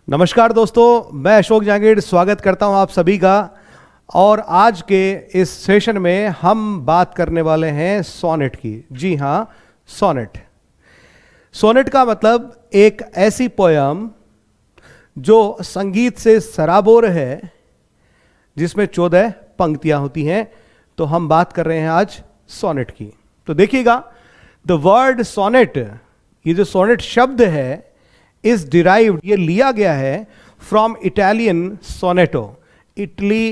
नमस्कार दोस्तों, मैं अशोक जांगीड़ स्वागत करता हूं आप सभी का। और आज के इस सेशन में हम बात करने वाले हैं सोनेट की। जी हां, सोनेट। सोनेट का मतलब एक ऐसी पोयम जो संगीत से सराबोर है, जिसमें 14 पंक्तियां होती हैं। तो हम बात कर रहे हैं आज सोनेट की। तो देखिएगा, द वर्ड सोनेट, ये जो सोनेट शब्द है, इज डिराइव्ड, ये लिया गया है from Italian sonetto. Italy,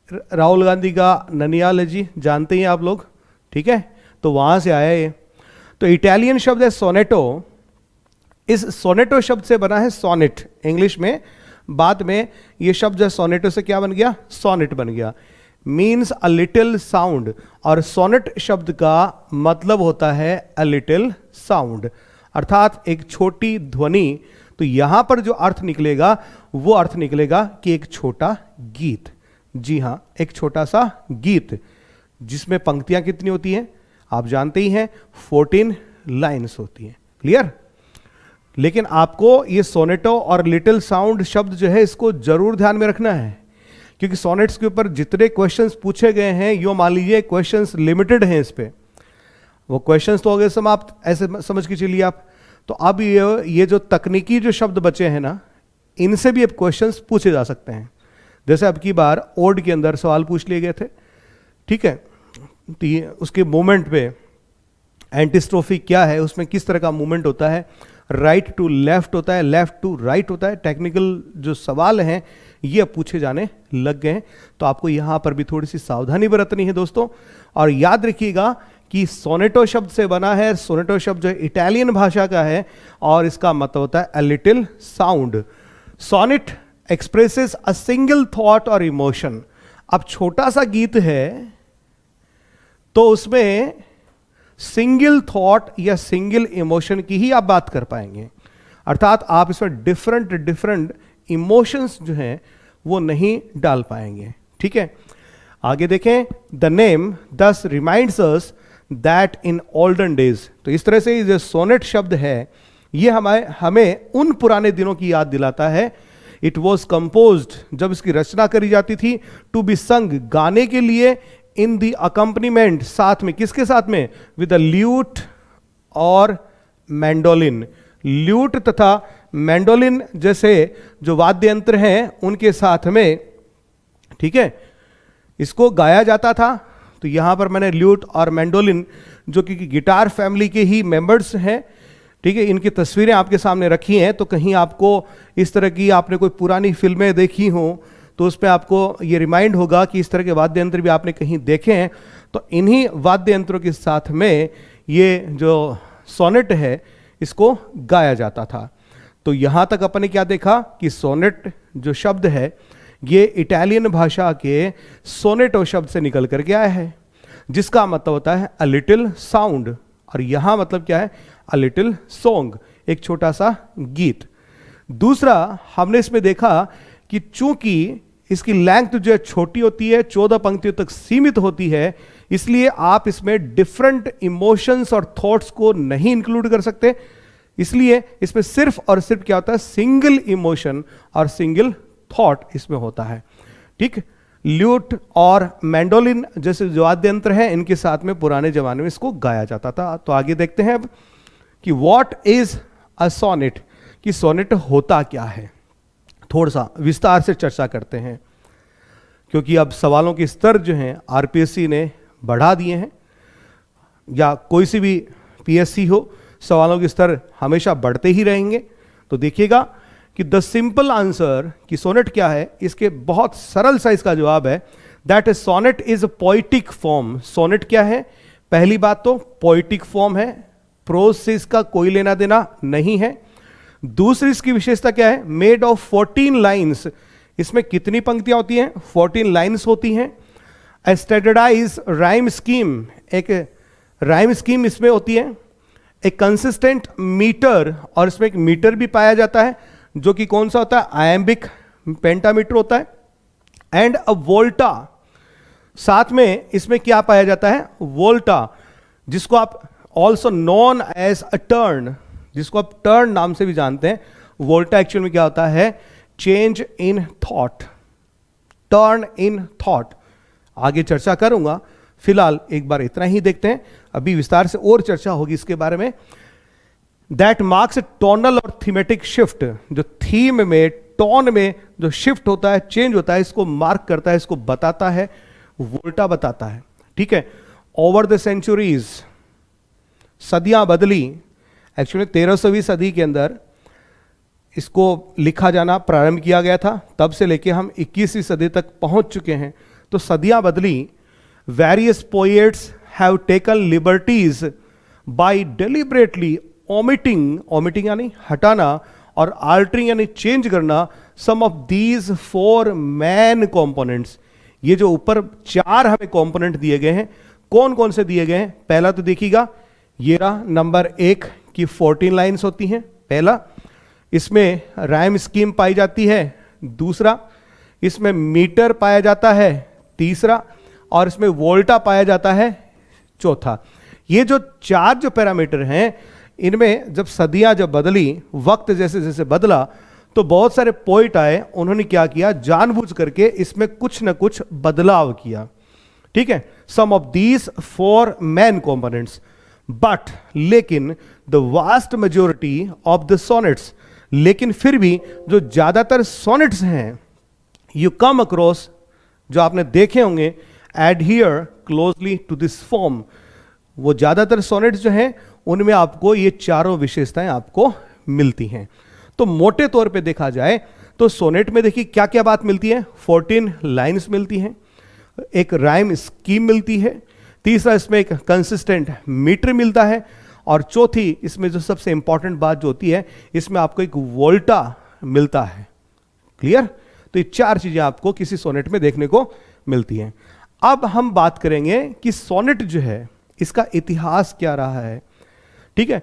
Rahul Gandhi का ननियाल जी, जानते ही आप लोग, ठीक है, तो वहां से आया ये। तो इटालियन शब्द है सोनेटो। इस सोनेटो शब्द से बना है सोनेट इंग्लिश में। बाद में ये शब्द जो सोनेटो से क्या बन गया, सोनेट बन गया। मीन्स अ लिटिल साउंड, और सोनेट शब्द का मतलब होता है अ लिटिल साउंड, अर्थात एक छोटी ध्वनि। तो यहां पर जो अर्थ निकलेगा वो अर्थ निकलेगा कि एक छोटा गीत। जी हां, एक छोटा सा गीत जिसमें पंक्तियां कितनी होती हैं आप जानते ही हैं, 14 लाइन्स होती हैं। क्लियर? लेकिन आपको ये सोनेटो और लिटिल साउंड शब्द जो है, इसको जरूर ध्यान में रखना है, क्योंकि सोनेट्स के ऊपर जितने क्वेश्चंस पूछे गए हैं, यो मान लीजिए क्वेश्चंस लिमिटेड हैं इस पे। वो क्वेश्चंस तो हो गए समाप्त, ऐसे समझ के चलिए आप। तो अब ये जो तकनीकी जो शब्द बचे हैं ना, इनसे भी अब क्वेश्चंस पूछे जा सकते हैं। जैसे अब की बार ओड के अंदर सवाल पूछ लिए गए थे, ठीक है, तो उसके मूवमेंट पे एंटीस्ट्रोफी क्या है, उसमें किस तरह का मूवमेंट होता है, राइट टू लेफ्ट होता है, लेफ्ट टू राइट होता है। टेक्निकल जो सवाल हैं ये पूछे जाने लग गए हैं। तो आपको यहां पर भी थोड़ी सी सावधानी बरतनी है दोस्तों। और याद रखिएगा कि सोनेटो शब्द से बना है। सोनेटो शब्द जो इटालियन भाषा का है और इसका मतलब होता है a little sound. Sonnet expresses a single thought और इमोशन। अब छोटा सा गीत है तो उसमें सिंगल थॉट या सिंगल इमोशन की ही आप बात कर पाएंगे, अर्थात आप इसमें डिफरेंट इमोशंस जो हैं वो नहीं डाल पाएंगे। ठीक है, आगे देखें। द नेम दस reminds us that in olden days. तो इस तरह से जो सोनेट शब्द है ये हमें उन पुराने दिनों की याद दिलाता है। इट वॉज कंपोज्ड, जब इसकी रचना करी जाती थी, टू बी संग, गाने के लिए, इन दी अकम्पनीमेंट, साथ में, किसके साथ में, विद अ ल्यूट और मैंडोलिन। ल्यूट तथा मैंडोलिन जैसे जो वाद्य यंत्र हैं उनके साथ में, ठीक है, इसको गाया जाता था। तो यहां पर मैंने ल्यूट और मैंडोलिन, जो कि गिटार फैमिली के ही मेंबर्स हैं, ठीक है, इनकी तस्वीरें आपके सामने रखी हैं। तो कहीं आपको इस तरह की, आपने कोई पुरानी फिल्में देखी हो तो उस पर आपको ये रिमाइंड होगा कि इस तरह के वाद्य यंत्र भी आपने कहीं देखे हैं। तो इन्हीं वाद्य यंत्रों के साथ में ये जो सोनेट है इसको गाया जाता था। तो यहां तक अपने क्या देखा कि सोनेट जो शब्द है ये इटालियन भाषा के सोनेटो शब्द से निकल करके आया है, जिसका मतलब होता है अ लिटिल साउंड। और यहां मतलब क्या है, अ लिटिल सॉन्ग, एक छोटा सा गीत। दूसरा, हमने इसमें देखा कि चूंकि इसकी लेंथ जो है छोटी होती है, 14 पंक्तियों तक सीमित होती है, इसलिए आप इसमें डिफरेंट इमोशंस और थॉट्स को नहीं इंक्लूड कर सकते। इसलिए इसमें सिर्फ और सिर्फ क्या होता है, सिंगल इमोशन और सिंगल थॉट इसमें होता है। ठीक, ल्यूट और मैंडोलिन जैसे जो वाद्य यंत्र हैं इनके साथ में पुराने जमाने में इसको गाया जाता था। तो आगे देखते हैं अब कि व्हाट इज अ सोनेट, कि सोनेट होता क्या है। थोड़ा सा विस्तार से चर्चा करते हैं, क्योंकि अब सवालों के स्तर जो हैं आरपीएससी ने बढ़ा दिए हैं, या कोई सी भी पीएससी हो, सवालों के स्तर हमेशा बढ़ते ही रहेंगे। तो देखिएगा कि द सिंपल आंसर कि सोनेट क्या है, इसके बहुत सरल सा इसका जवाब है, that is sonnet is a poetic form. Sonnet क्या है, पहली बात तो पोइटिक फॉर्म है, प्रोज से इसका कोई लेना देना नहीं है। दूसरी इसकी विशेषता क्या है, मेड ऑफ 14 लाइन्स। इसमें कितनी पंक्तियां होती हैं, 14 लाइन्स होती हैं। ए स्टैंडर्डाइज राइम स्कीम, एक राइम स्कीम इसमें होती है। एक कंसिस्टेंट मीटर, और इसमें एक मीटर भी पाया जाता है, जो कि कौन सा होता है, आयम्बिक पेंटामीटर होता है। एंड अ वोल्टा, साथ में इसमें क्या पाया जाता है, वोल्टा, जिसको आप also known as a turn, जिसको आप टर्न नाम से भी जानते हैं, वोल्टा एक्चुअल में क्या होता है? Change in thought, turn in thought. आगे चर्चा करूंगा, फिलहाल एक बार इतना ही देखते हैं, अभी विस्तार से और चर्चा होगी इसके बारे में। दैट मार्क्स ए टोनल और थीमेटिक शिफ्ट, जो थीम में, टोन में जो शिफ्ट होता है, चेंज होता है, इसको मार्क करता है, इसको बताता है, वोल्टा बताता है। ठीक है, ओवर द सेंचुरीज, सदियां बदली। एक्चुअली 1300वीं सदी के अंदर इसको लिखा जाना प्रारंभ किया गया था, तब से लेके हम 21वीं सदी तक पहुंच चुके हैं। तो सदियां बदली, various poets have taken liberties by deliberately omitting यानी हटाना, और आल्टरिंग यानी चेंज करना, some of these 4 main components. ये जो ऊपर 4 हमें कंपोनेंट दिए गए हैं, कौन कौन से दिए गए हैं? पहला तो देखिएगा, ये रहा नंबर 1 की 14 लाइन्स होती हैं, पहला। इसमें राइम स्कीम पाई जाती है, दूसरा। इसमें मीटर पाया जाता है, तीसरा। और इसमें वोल्टा पाया जाता है, चौथा। ये जो 4 जो पैरामीटर हैं, इनमें जब सदियां जब बदली, वक्त जैसे जैसे बदला, तो बहुत सारे पोइट आए, उन्होंने क्या किया? जानबूझ करके इसमें कुछ ना कुछ बदलाव किया। ठीक है, sum of these 4 main components, but लेकिन the vast majority of the sonnets, लेकिन फिर भी जो ज्यादातर सोनेट्स हैं, यू कम अक्रॉस, जो आपने देखे होंगे, adhere closely to this form. वो ज्यादातर सोनेट्स जो हैं, उनमें आपको ये चारों विशेषताएं आपको मिलती हैं। तो मोटे तौर पे देखा जाए तो सोनेट में देखिए क्या क्या बात मिलती है? 14 लाइन्स मिलती हैं, एक राइम स्कीम मिलती है, तीसरा इसमें एक कंसिस्टेंट मीटर मिलता है, और चौथी इसमें जो सबसे इंपॉर्टेंट बात जो होती है, इसमें आपको एक वोल्टा मिलता है। क्लियर? तो ये 4 चीजें आपको किसी सोनेट में देखने को मिलती हैं। अब हम बात करेंगे कि सोनेट जो है, इसका इतिहास क्या रहा है। ठीक है,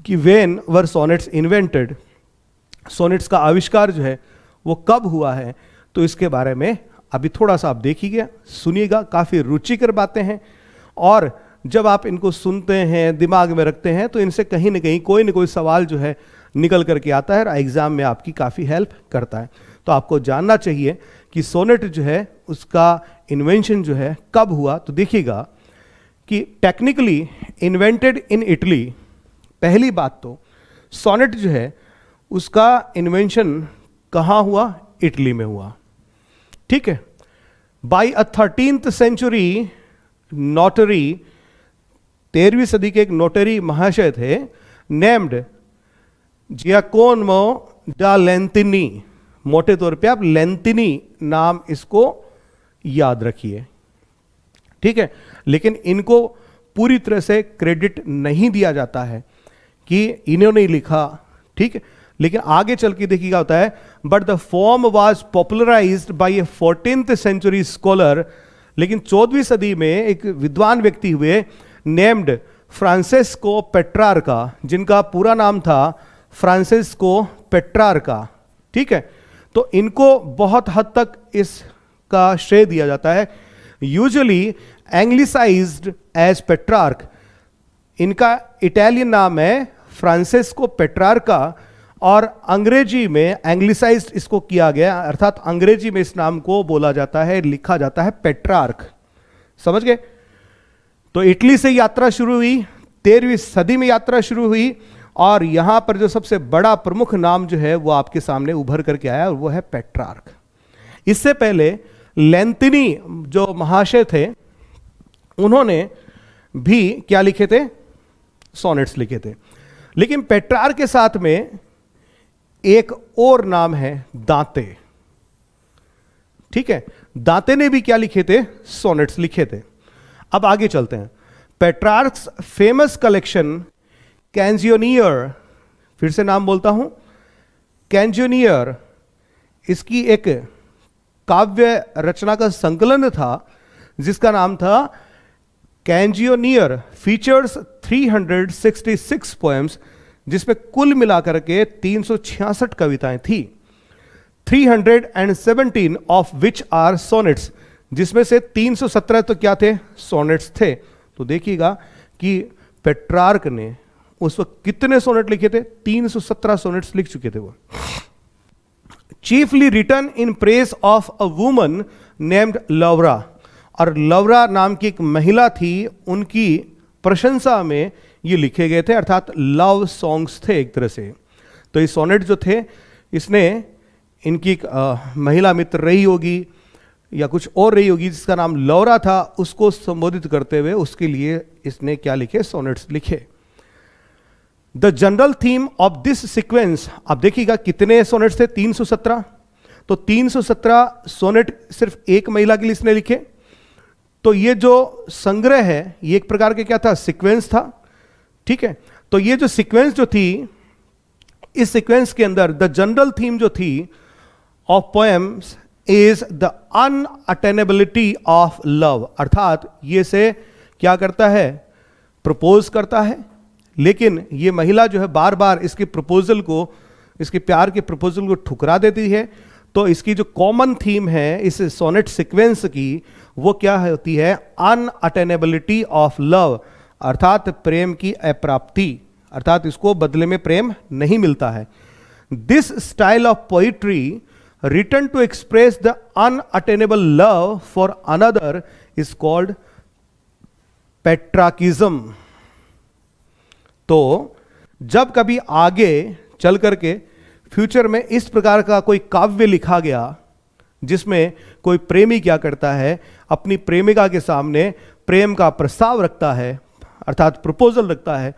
कि when were sonnets invented, sonnets का आविष्कार जो है वो कब हुआ है, तो इसके बारे में अभी थोड़ा सा आप देखिएगा, सुनिएगा, काफी रुचिकर बातें हैं। और जब आप इनको सुनते हैं, दिमाग में रखते हैं, तो इनसे कहीं ना कहीं कोई ना कोई सवाल जो है निकल करके आता है और एग्जाम में आपकी काफी हेल्प करता है। तो आपको जानना चाहिए कि सोनेट जो है उसका इन्वेंशन जो है कब हुआ। तो देखिएगा कि टेक्निकली इन्वेंटेड इन इटली। पहली बात तो सोनेट जो है उसका इन्वेंशन कहाँ हुआ? इटली में हुआ। ठीक है, बाय अ 13th सेंचुरी नोटरी, 13वीं सदी के एक नोटरी महाशय थे, नेम्ड जियाकोनमो डा लेंतिनी। मोटे तौर पे आप लेंतिनी नाम इसको याद रखिए। ठीक है, लेकिन इनको पूरी तरह से क्रेडिट नहीं दिया जाता है कि इन्होंने लिखा। ठीक है, लेकिन आगे चल के देखिएगा होता है, but the form was popularised by a 14th century scholar. लेकिन 14वीं सदी में एक विद्वान व्यक्ति हुए नेम्ड फ्रांसिस्को पेट्रार्का, जिनका पूरा नाम था फ्रांसिस्को पेट्रार्का। ठीक है, तो इनको बहुत हद तक इसका श्रेय दिया जाता है। यूजुअली एंग्लिसाइज्ड एज पेट्रार्क, इनका इटालियन नाम है फ्रांसिस्को पेट्रार्का, और अंग्रेजी में एंग्लिसाइज्ड इसको किया गया, अर्थात अंग्रेजी में इस नाम को बोला जाता है, लिखा जाता है पेट्रार्क। समझ गए? तो इटली से यात्रा शुरू हुई, 13वीं सदी में यात्रा शुरू हुई, और यहां पर जो सबसे बड़ा प्रमुख नाम जो है वो आपके सामने उभर करके आया, और वो है पेट्रार्क। इससे पहले लेंतिनी जो महाशय थे, उन्होंने भी क्या लिखे थे? सोनेट्स लिखे थे। लेकिन पेट्रार्क के साथ में एक और नाम है दांते। ठीक है, दांते ने भी क्या लिखे थे? सोनेट्स लिखे थे। अब आगे चलते हैं। पेट्रार्क्स फेमस कलेक्शन कैंजियोनियर, फिर से नाम बोलता हूं, कैंजियोनियर, इसकी एक काव्य रचना का संकलन था जिसका नाम था कैंजियोनियर, फीचर्स 366 पोएम्स, जिसमें कुल मिलाकर के 366 कविताएं थी। 317 ऑफ विच आर सोनेट्स, जिसमें से 317 तो क्या थे? सोनेट्स थे। तो देखिएगा कि पेट्रार्क ने उस वक्त कितने सोनेट लिखे थे? 317 सोनेट्स लिख चुके थे वो। Chiefly written in praise of a woman named Laura, और लवरा नाम की एक महिला थी, उनकी प्रशंसा में ये लिखे गए थे, अर्थात लव सॉन्ग्स थे एक तरह से। तो ये सोनेट जो थे, इसने इनकी एक महिला मित्र रही होगी या कुछ और रही होगी जिसका नाम लौरा था, उसको संबोधित करते हुए उसके लिए इसने क्या लिखे? सोनेट्स लिखे। The general theme of this sequence, आप देखिएगा कितने सोनेट्स थे? 317। तो 317 सोनेट सिर्फ एक महिला के लिए इसने लिखे। तो ये जो संग्रह है ये एक प्रकार के क्या था? सीक्वेंस था। ठीक है, तो ये जो सीक्वेंस जो थी, इस सीक्वेंस के अंदर द जनरल थीम जो थी of poems is the unattainability of love, अर्थात ये से क्या करता है? प्रपोज करता है, लेकिन ये महिला जो है बार बार इसके प्रपोजल को, इसके प्यार के प्रपोजल को ठुकरा देती है। तो इसकी जो कॉमन थीम है इस सोनेट सीक्वेंस की, वो क्या होती है? अनअटेनेबिलिटी ऑफ लव, अर्थात प्रेम की अप्राप्ति, अर्थात इसको बदले में प्रेम नहीं मिलता है। This style of poetry written to express the unattainable love for another is called Petrarchism. तो जब कभी आगे चल करके फ्यूचर में इस प्रकार का कोई काव्य लिखा गया जिसमें कोई प्रेमी क्या करता है? अपनी प्रेमिका के सामने प्रेम का प्रस्ताव रखता है, अर्थात प्रपोजल रखता है,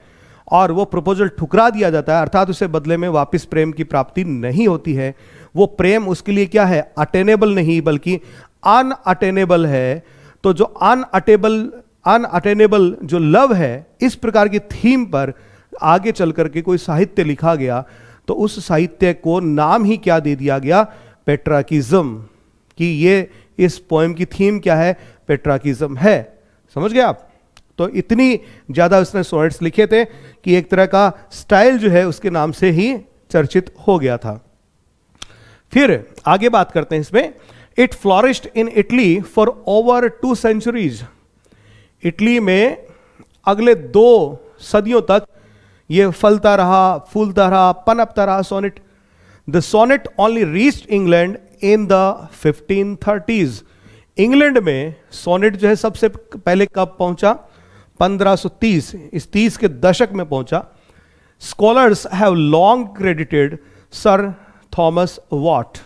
और वो प्रपोजल ठुकरा दिया जाता है, अर्थात उसे बदले में वापस प्रेम की प्राप्ति नहीं होती है। वो प्रेम उसके लिए क्या है? अटेनेबल नहीं बल्कि अनअटेनेबल है। तो जो अनअटेनेबल जो लव है, इस प्रकार की थीम पर आगे चल करके कोई साहित्य लिखा गया, तो उस साहित्य को नाम ही क्या दे दिया गया? पेट्राकिज्म। कि ये इस पोएम की थीम क्या है? पेट्राकिज्म है। समझ गए आप? तो इतनी ज्यादा उसने सोनेट्स लिखे थे कि एक तरह का स्टाइल जो है उसके नाम से ही चर्चित हो गया था। फिर आगे बात करते हैं इसमें। It flourished in Italy for over 2 centuries। Italy में अगले 2 सदियों तक ये फलता रहा, फूलता रहा, पनपता रहा sonnet. The sonnet only reached England in the 1530s। England में सोनेट जो है सबसे पहले कब पहुंचा? 1530, इस 30 के दशक में पहुंचा। Scholars have long credited sir Thomas Wyatt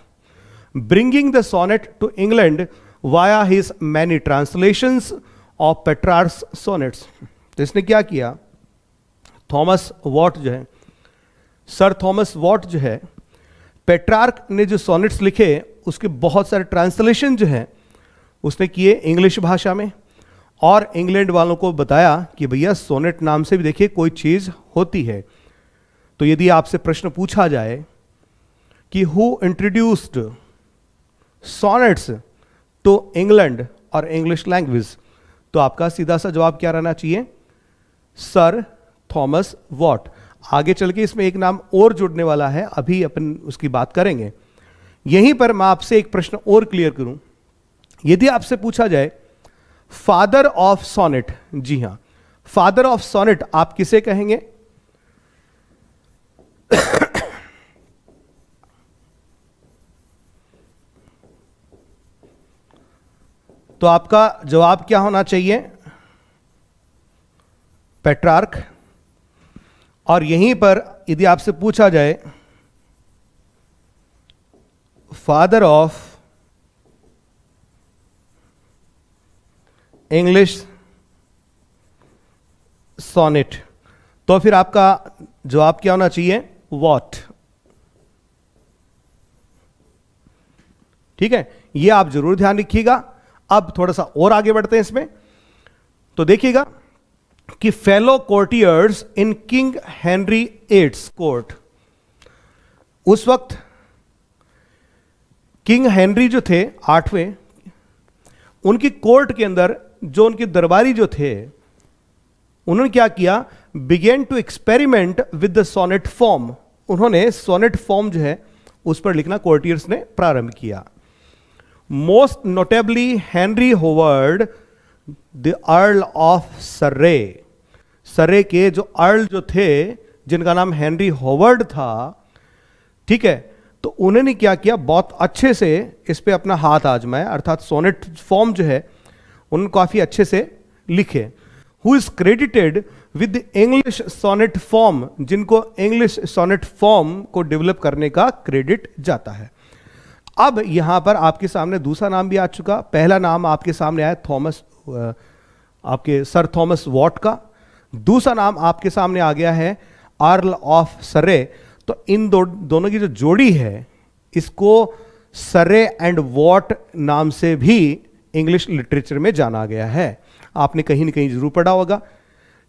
bringing the sonnet to England via his many translations of Petrarch's sonnets. तो इसने क्या किया? थॉमस वॉट जो है, सर थॉमस वॉट जो है, पेट्रार्क ने जो सोनेट्स लिखे उसके बहुत सारे ट्रांसलेशन जो है उसने किए इंग्लिश भाषा में, और इंग्लैंड वालों को बताया कि भैया सोनेट नाम से भी देखिए कोई चीज होती है। तो यदि आपसे प्रश्न पूछा जाए कि who introduced sonnets to England और इंग्लिश लैंग्वेज, तो आपका सीधा सा जवाब क्या रहना चाहिए? Sir Thomas Wyatt. आगे चल के इसमें एक नाम और जुड़ने वाला है, अभी अपन उसकी बात करेंगे। यहीं पर मैं आपसे एक प्रश्न और क्लियर करूं। यदि आपसे पूछा जाए फादर ऑफ सोनेट, जी हां, फादर ऑफ सोनेट आप किसे कहेंगे? तो आपका जवाब क्या होना चाहिए? पेट्रार्क। और यहीं पर यदि आपसे पूछा जाए फादर ऑफ इंग्लिश सोनेट, तो फिर आपका जवाब क्या होना चाहिए? वॉट। ठीक है, यह आप जरूर ध्यान रखिएगा। अब थोड़ा सा और आगे बढ़ते हैं इसमें। तो देखिएगा कि फेलो कोर्टियर्स इन किंग हेनरी VIII कोर्ट, उस वक्त किंग हेनरी जो थे 8वें, उनकी कोर्ट के अंदर जो उनके दरबारी जो थे, उन्होंने क्या किया? Began to experiment with the sonnet form. उन्होंने सोनेट फॉर्म जो है उस पर लिखना कोर्टियर्स ने प्रारंभ किया। Most notably Henry Howard the earl of Surrey. Surrey के जो अर्ल जो थे, जिनका नाम हेनरी होवर्ड था, ठीक है, तो उन्होंने क्या किया, बहुत अच्छे से इस पे अपना हाथ आजमाया, अर्थात सोनेट फॉर्म जो है उन्होंने काफी अच्छे से लिखे। Who is credited with English sonnet form, जिनको इंग्लिश सोनेट फॉर्म को डेवलप करने का क्रेडिट जाता है। अब यहां पर आपके सामने दूसरा नाम भी आ चुका। पहला नाम आपके सामने आया थॉमस, आपके सर थॉमस वॉट का। दूसरा नाम आपके सामने आ गया है अर्ल ऑफ सरे। तो इन दोनों की जो जोड़ी है, इसको सरे एंड वॉट नाम से भी इंग्लिश लिटरेचर में जाना गया है। आपने कहीं ना कहीं जरूर पढ़ा होगा,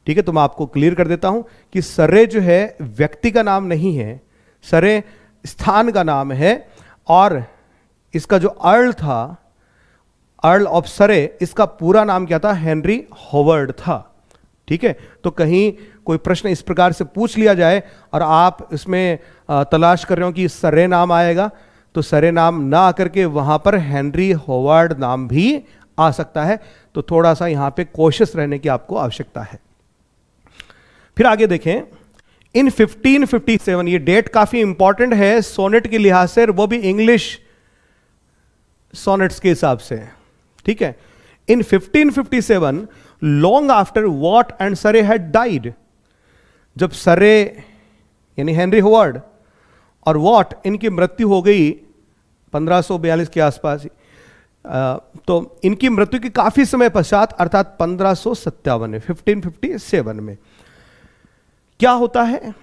ठीक है। तो मैं आपको क्लियर कर देता हूं कि सरे जो है व्यक्ति का नाम नहीं है, सरे स्थान का नाम है, और इसका जो अर्ल था, अर्ल ऑफ सरे, इसका पूरा नाम क्या था, हेनरी होवर्ड था, ठीक है। तो कहीं कोई प्रश्न इस प्रकार से पूछ लिया जाए और आप इसमें तलाश कर रहे हो कि सरे नाम आएगा, तो सरे नाम ना आकर के वहां पर हेनरी होवर्ड नाम भी आ सकता है। तो थोड़ा सा यहां पे कोशिश रहने की आपको आवश्यकता है। फिर आगे देखें, इन 1557, ये डेट काफी इंपॉर्टेंट है सोनेट के लिहाज से, वो भी इंग्लिश सोनेट्स के हिसाब से, ठीक है। इन 1557, लॉन्ग आफ्टर वॉट एंड सरे हैड डाइड, जब सरे यानी हेनरी होवर्ड और वॉट, इनकी मृत्यु हो गई 1542 के आसपास ही, तो इनकी मृत्यु के काफी समय पश्चात, अर्थात 1557 में, 1557 में क्या होता है,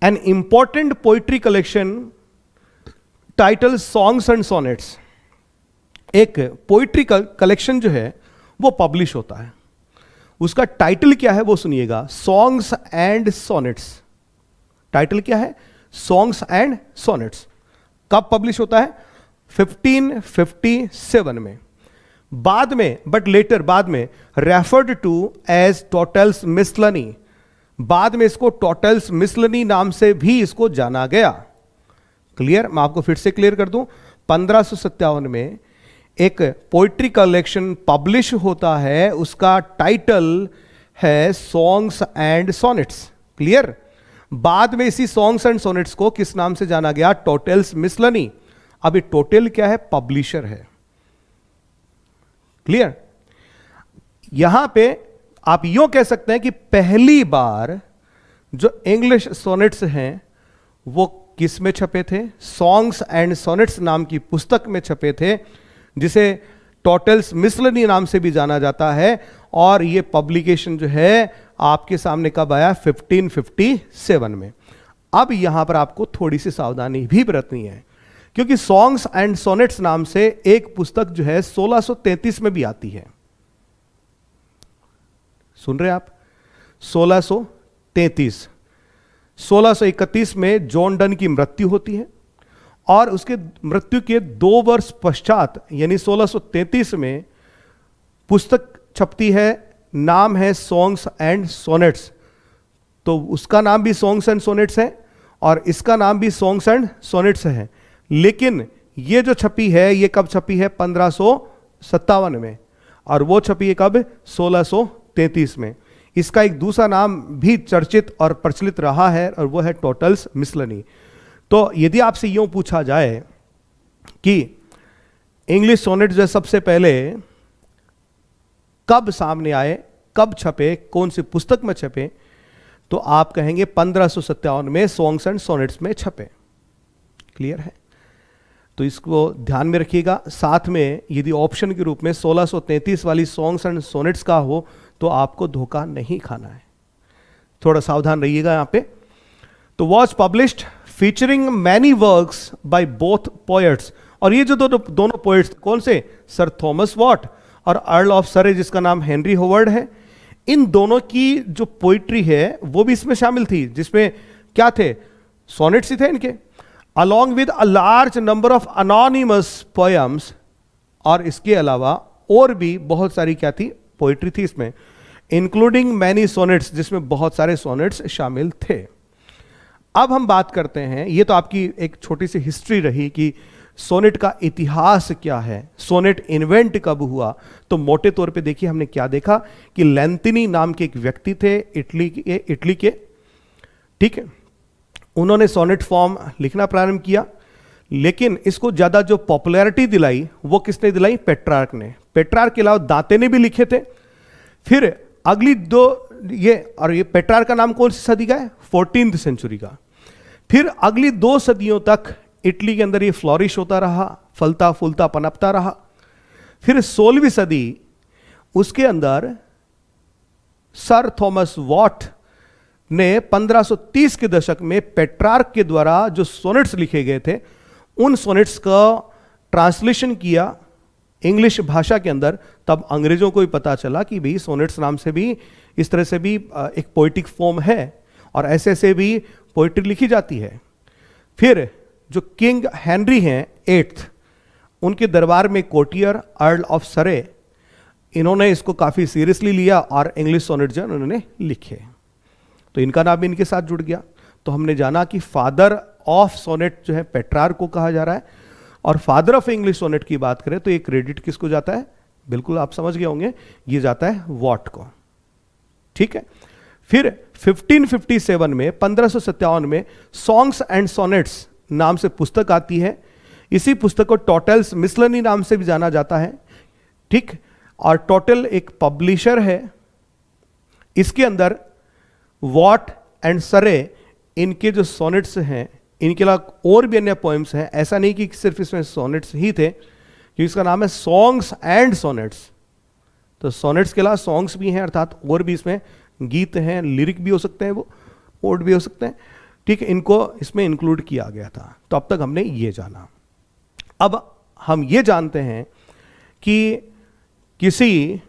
an important poetry collection title songs and sonnets, एक पोइट्री कलेक्शन जो है वो पब्लिश होता है। उसका टाइटल क्या है वो सुनिएगा, सॉन्ग्स एंड सोनेट्स। टाइटल क्या है, सॉन्ग्स एंड सोनेट्स। कब पब्लिश होता है, 1557 में। बाद में, बट लेटर, बाद में रेफर्ड टू एज टोटल्स मिसलनी, बाद में इसको टोटल्स मिसलनी नाम से भी इसको जाना गया। क्लियर, मैं आपको फिर से क्लियर कर दूं, 1557 में एक पोइट्री कलेक्शन पब्लिश होता है, उसका टाइटल है सॉन्ग्स एंड सोनेट्स। क्लियर, बाद में इसी सॉन्ग्स एंड सोनेट्स को किस नाम से जाना गया, टोटल्स मिसलनी। अब ये टोटल क्या है, पब्लिशर है। क्लियर, यहां पे आप यूं कह सकते हैं कि पहली बार जो इंग्लिश सोनेट्स हैं वो किस में छपे थे, सॉन्ग्स एंड सोनेट्स नाम की पुस्तक में छपे थे, जिसे टोटल्स मिसलनी नाम से भी जाना जाता है। और ये पब्लिकेशन जो है आपके सामने कब आया, 1557 में। अब यहां पर आपको थोड़ी सी सावधानी भी बरतनी है, क्योंकि सॉन्ग्स एंड सोनेट्स नाम से एक पुस्तक जो है 1633 में भी आती है। सुन रहे आप, 1633, 1631 में जॉन डन की मृत्यु होती है, और उसके मृत्यु के 2 वर्ष पश्चात यानी 1633 में पुस्तक छपती है, नाम है सॉन्ग्स एंड सोनेट्स। तो उसका नाम भी सॉन्ग्स एंड सोनेट्स है और इसका नाम भी सॉन्ग्स एंड सोनेट्स है। लेकिन ये जो छपी है, ये कब छपी है, 1557 में, और वो छपी है कब, 1633 में। इसका एक दूसरा नाम भी चर्चित और प्रचलित रहा है, और वो है टोटल्स मिसलनी। तो यदि आपसे यूं पूछा जाए कि इंग्लिश सोनेट जो सबसे पहले कब सामने आए, कब छपे, कौन सी पुस्तक में छपे, तो आप कहेंगे 1557 में सॉन्ग्स एंड सोनेट्स में छपे। क्लियर है, तो इसको ध्यान में रखिएगा। साथ में यदि ऑप्शन के रूप में 1633 वाली सॉन्ग्स एंड सोनेट्स का हो तो आपको धोखा नहीं खाना है, थोड़ा सावधान रहिएगा यहां पे। तो was published featuring many works by both poets, और ये जो दोनों पोएट्स कौन से, सर थॉमस वॉट और अर्ल ऑफ सरे जिसका नाम हेनरी होवर्ड है, इन दोनों की जो पोइट्री है वो भी इसमें शामिल थी, जिसमें क्या थे, सोनेट्स ही थे इनके, along with a large number of anonymous poems, और इसके अलावा और भी बहुत सारी क्या थी, पोइट्री थी इसमें, इंक्लूडिंग मैनी सोनेट्स, जिसमें बहुत सारे सोनेट्स शामिल थे। अब हम बात करते हैं, ये तो आपकी एक छोटी सी हिस्ट्री रही कि सोनेट का इतिहास क्या है, सोनेट इन्वेंट कब हुआ, तो मोटे तौर पे देखिए हमने क्या देखा कि लेंतिनी नाम के एक व्यक्ति थे इटली के, ठीक है। उन्होंने सोनेट फॉर्म लिखना प्रारंभ किया, लेकिन इसको ज्यादा जो पॉपुलैरिटी दिलाई वो किसने दिलाई, पेट्रार्क ने। पेट्रार्क के अलावा दांते ने भी लिखे थे। फिर अगली ये पेट्रार्क का नाम कौन सी सदी का है, 14th सेंचुरी का। फिर अगली 2 सदियों तक इटली के अंदर ये फ्लोरिश होता रहा, फलता फूलता पनपता रहा। फिर 16वीं सदी उसके अंदर सर थॉमस वॉट ने 1530 के दशक में पेट्रार्क के द्वारा जो सोनेट्स लिखे गए थे उन सोनेट्स का ट्रांसलेशन किया इंग्लिश भाषा के अंदर। तब अंग्रेजों को भी पता चला कि भाई सोनेट्स नाम से भी इस तरह से भी एक पोइटिक फॉर्म है और ऐसे ऐसे भी पोइट्री लिखी जाती है। फिर जो किंग हेनरी हैं 8th, उनके दरबार में कोटियर अर्ल ऑफ सरे, इन्होंने इसको काफी सीरियसली लिया और इंग्लिश सोनेट जो उन्होंने लिखे, तो इनका नाम भी इनके साथ जुड़ गया। तो हमने जाना कि फादर ऑफ सोनेट जो है पेट्रार्क को कहा जा रहा है, और फादर ऑफ इंग्लिश सोनेट की बात करें तो ये क्रेडिट किसको जाता है, बिल्कुल आप समझ गए होंगे, ये जाता है वॉट को, ठीक है। फिर 1557 में 1557 में सॉन्ग्स एंड सोनेट्स नाम से पुस्तक आती है। इसी पुस्तक को टोटल्स मिसलनी नाम से भी जाना जाता है, ठीक। और टोटल एक पब्लिशर है। इसके अंदर वॉट एंड सरे इनके जो सोनेट्स हैं, इनके अलावा और भी अन्य पोएम्स हैं, ऐसा नहीं कि सिर्फ इसमें सोनेट्स ही थे, क्योंकि इसका नाम है सॉन्ग्स एंड सोनेट्स। तो सोनेट्स के अलावा सॉन्ग्स भी हैं, अर्थात और भी इसमें गीत हैं, लिरिक भी हो सकते हैं, वो ओड भी हो सकते हैं, ठीक है। इनको इसमें इंक्लूड किया गया था। तो अब तक हमने ये जाना। अब हम ये जानते हैं कि किसी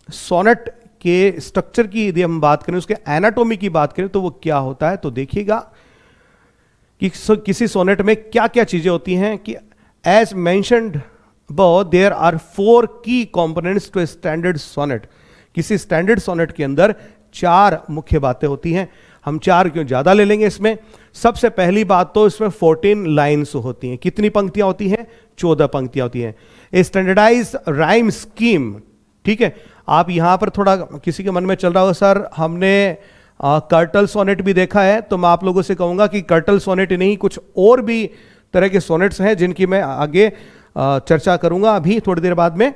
सोनेट के स्ट्रक्चर की यदि हम बात करें, उसके एनाटॉमी की बात करें तो वो क्या होता है। तो देखिएगा कि किसी सोनेट में क्या क्या चीजें होती हैं कि एज मेंशन्ड देयर आर 4 की कंपोनेंट्स टू स्टैंडर्ड सोनेट। किसी स्टैंडर्ड सोनेट के अंदर 4 मुख्य बातें होती हैं। हम 4 क्यों ज्यादा ले लेंगे इसमें। सबसे पहली बात तो इसमें 14 लाइन्स होती हैं। कितनी पंक्तियां होती हैं, 14 पंक्तियां होती हैं। ए स्टैंडर्डाइज राइम स्कीम, ठीक है। आप यहां पर थोड़ा किसी के मन में चल रहा होगा सर हमने कर्टल सोनेट भी देखा है, तो मैं आप लोगों से कहूंगा कि कर्टल सोनेट नहीं, कुछ और भी तरह के सोनेट्स हैं जिनकी मैं आगे चर्चा करूंगा अभी थोड़ी देर बाद में।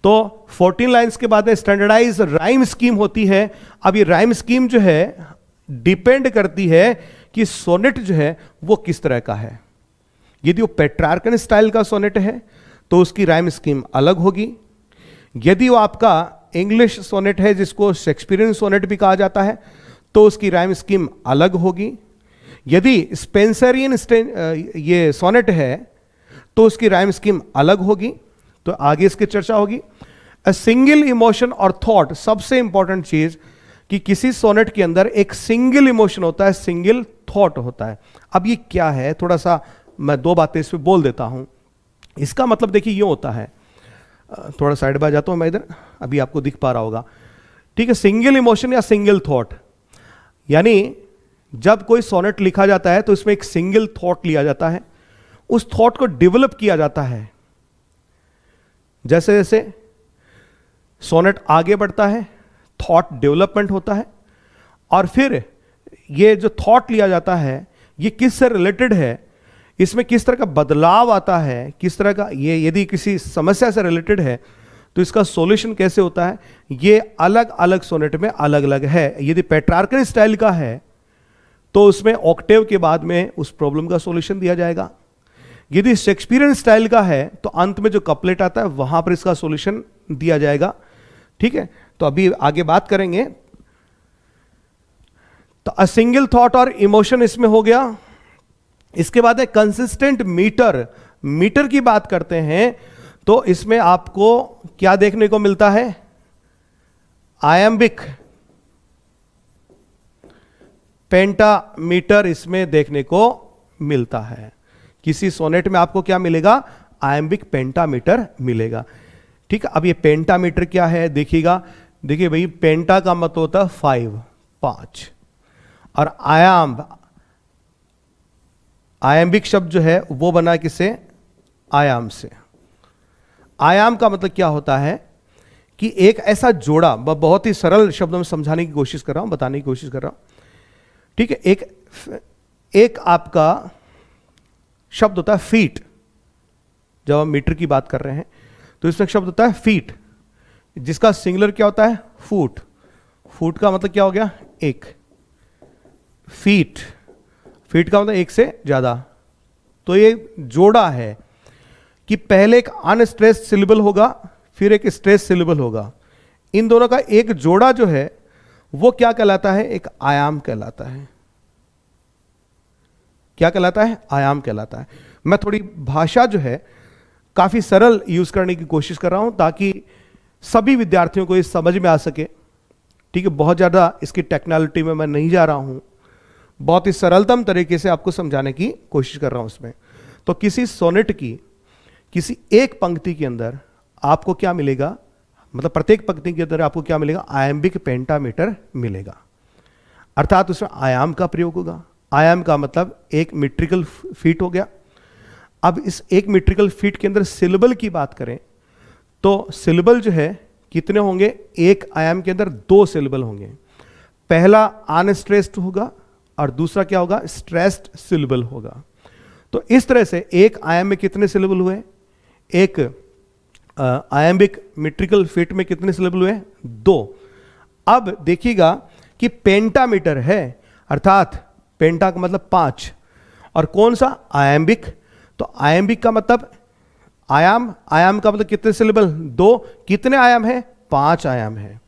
तो 14 लाइन्स के बाद में स्टैंडर्डाइज राइम स्कीम होती है। अब ये राइम स्कीम जो है डिपेंड करती है कि सोनेट जो है वो किस तरह का है। यदि वो पेट्रार्कन स्टाइल का सोनेट है तो उसकी राइम स्कीम अलग होगी। यदि वो आपका इंग्लिश सोनेट है जिसको शेक्सपियरियन सोनेट भी कहा जाता है तो उसकी राइम स्कीम अलग होगी। यदि स्पेंसरियन ये सोनेट है तो उसकी राइम स्कीम अलग होगी। तो आगे इसकी चर्चा होगी। अ सिंगल इमोशन और थॉट, सबसे इंपॉर्टेंट चीज कि किसी सोनेट के अंदर एक सिंगल इमोशन होता है, सिंगल थॉट होता है। अब ये क्या है, थोड़ा सा मैं 2 बातें इस पे बोल देता हूं। इसका मतलब देखिए ये होता है, थोड़ा साइड बाय जाता हूं मैं इधर, अभी आपको दिख पा रहा होगा, ठीक है। सिंगल इमोशन या सिंगल थॉट, यानी जब कोई सोनेट लिखा जाता है तो इसमें एक सिंगल थॉट लिया जाता है, उस थॉट को डेवलप किया जाता है। जैसे जैसे सोनेट आगे बढ़ता है थॉट डेवलपमेंट होता है, और फिर ये जो थॉट लिया जाता है ये किससे रिलेटेड है, इसमें किस तरह का बदलाव आता है, किस तरह का ये यदि किसी समस्या से रिलेटेड है तो इसका सॉल्यूशन कैसे होता है, ये अलग अलग सोनेट में अलग अलग है। यदि पेट्रार्कन स्टाइल का है तो उसमें ऑक्टेव के बाद में उस प्रॉब्लम का सॉल्यूशन दिया जाएगा। यदि शेक्सपियरियन स्टाइल का है तो अंत में जो कपलेट आता है वहां पर इसका सॉल्यूशन दिया जाएगा, ठीक है। तो अभी आगे बात करेंगे। तो अ सिंगल थॉट और इमोशन इसमें हो गया। इसके बाद है कंसिस्टेंट मीटर। मीटर की बात करते हैं तो इसमें आपको क्या देखने को मिलता है, आयम्बिक पेंटामीटर इसमें देखने को मिलता है। किसी सोनेट में आपको क्या मिलेगा, आयम्बिक पेंटामीटर मिलेगा, ठीक है। अब ये पेंटामीटर क्या है देखिएगा, देखिए भाई पेंटा का मतलब होता है 5, और आयम्बिक शब्द जो है वो बना किससे, आयाम से। आयाम का मतलब क्या होता है कि एक ऐसा जोड़ा, बहुत ही सरल शब्दों में समझाने की कोशिश कर रहा हूं, बताने की कोशिश कर रहा हूं, ठीक है। एक आपका शब्द होता है फीट। जब हम मीटर की बात कर रहे हैं तो इसमें एक शब्द होता है फीट, जिसका सिंगुलर क्या होता है? फुट। फुट का मतलब क्या हो गया? एक। फीट, फीट का मतलब एक से ज्यादा। तो ये जोड़ा है कि पहले एक अनस्ट्रेस्ड सिलेबल होगा, फिर एक स्ट्रेस सिलेबल होगा। इन दोनों का एक जोड़ा जो है वो क्या कहलाता है? एक आयाम कहलाता है। क्या कहलाता है? आयाम कहलाता है। मैं थोड़ी भाषा जो है काफी सरल यूज करने की कोशिश कर रहा हूं ताकि सभी विद्यार्थियों को ये समझ में आ सके, ठीक है। बहुत ज्यादा इसकी टेक्निकलिटी में मैं नहीं जा रहा हूं, बहुत ही सरलतम तरीके से आपको समझाने की कोशिश कर रहा हूं इसमें। तो किसी सोनेट की किसी एक पंक्ति के अंदर आपको क्या मिलेगा? मतलब प्रत्येक पंक्ति के अंदर आपको क्या मिलेगा? आयाम्बिक पेंटामीटर मिलेगा, अर्थात उसमें आयाम का प्रयोग होगा। आयाम का मतलब एक मीट्रिकल फीट हो गया। अब इस एक मीट्रिकल फीट के अंदर सिलेबल की बात करें तो सिलेबल जो है कितने होंगे? एक आयाम के अंदर 2 सिलेबल होंगे। पहला अनस्ट्रेस्ड होगा और दूसरा क्या होगा? स्ट्रेस्ड सिलेबल होगा। तो इस तरह से एक आयाम में कितने सिलेबल हुए? एक आयाम्बिक मीट्रिकल फीट में कितने सिलेबल हुए? 2। अब देखिएगा कि पेंटामीटर है, अर्थात पेंटा का मतलब 5, और कौन सा? आयाम्बिक। तो आयाम्बिक का मतलब आयाम, आयाम का मतलब कितने सिलेबल? 2। कितने आयाम है? 5 आयाम है।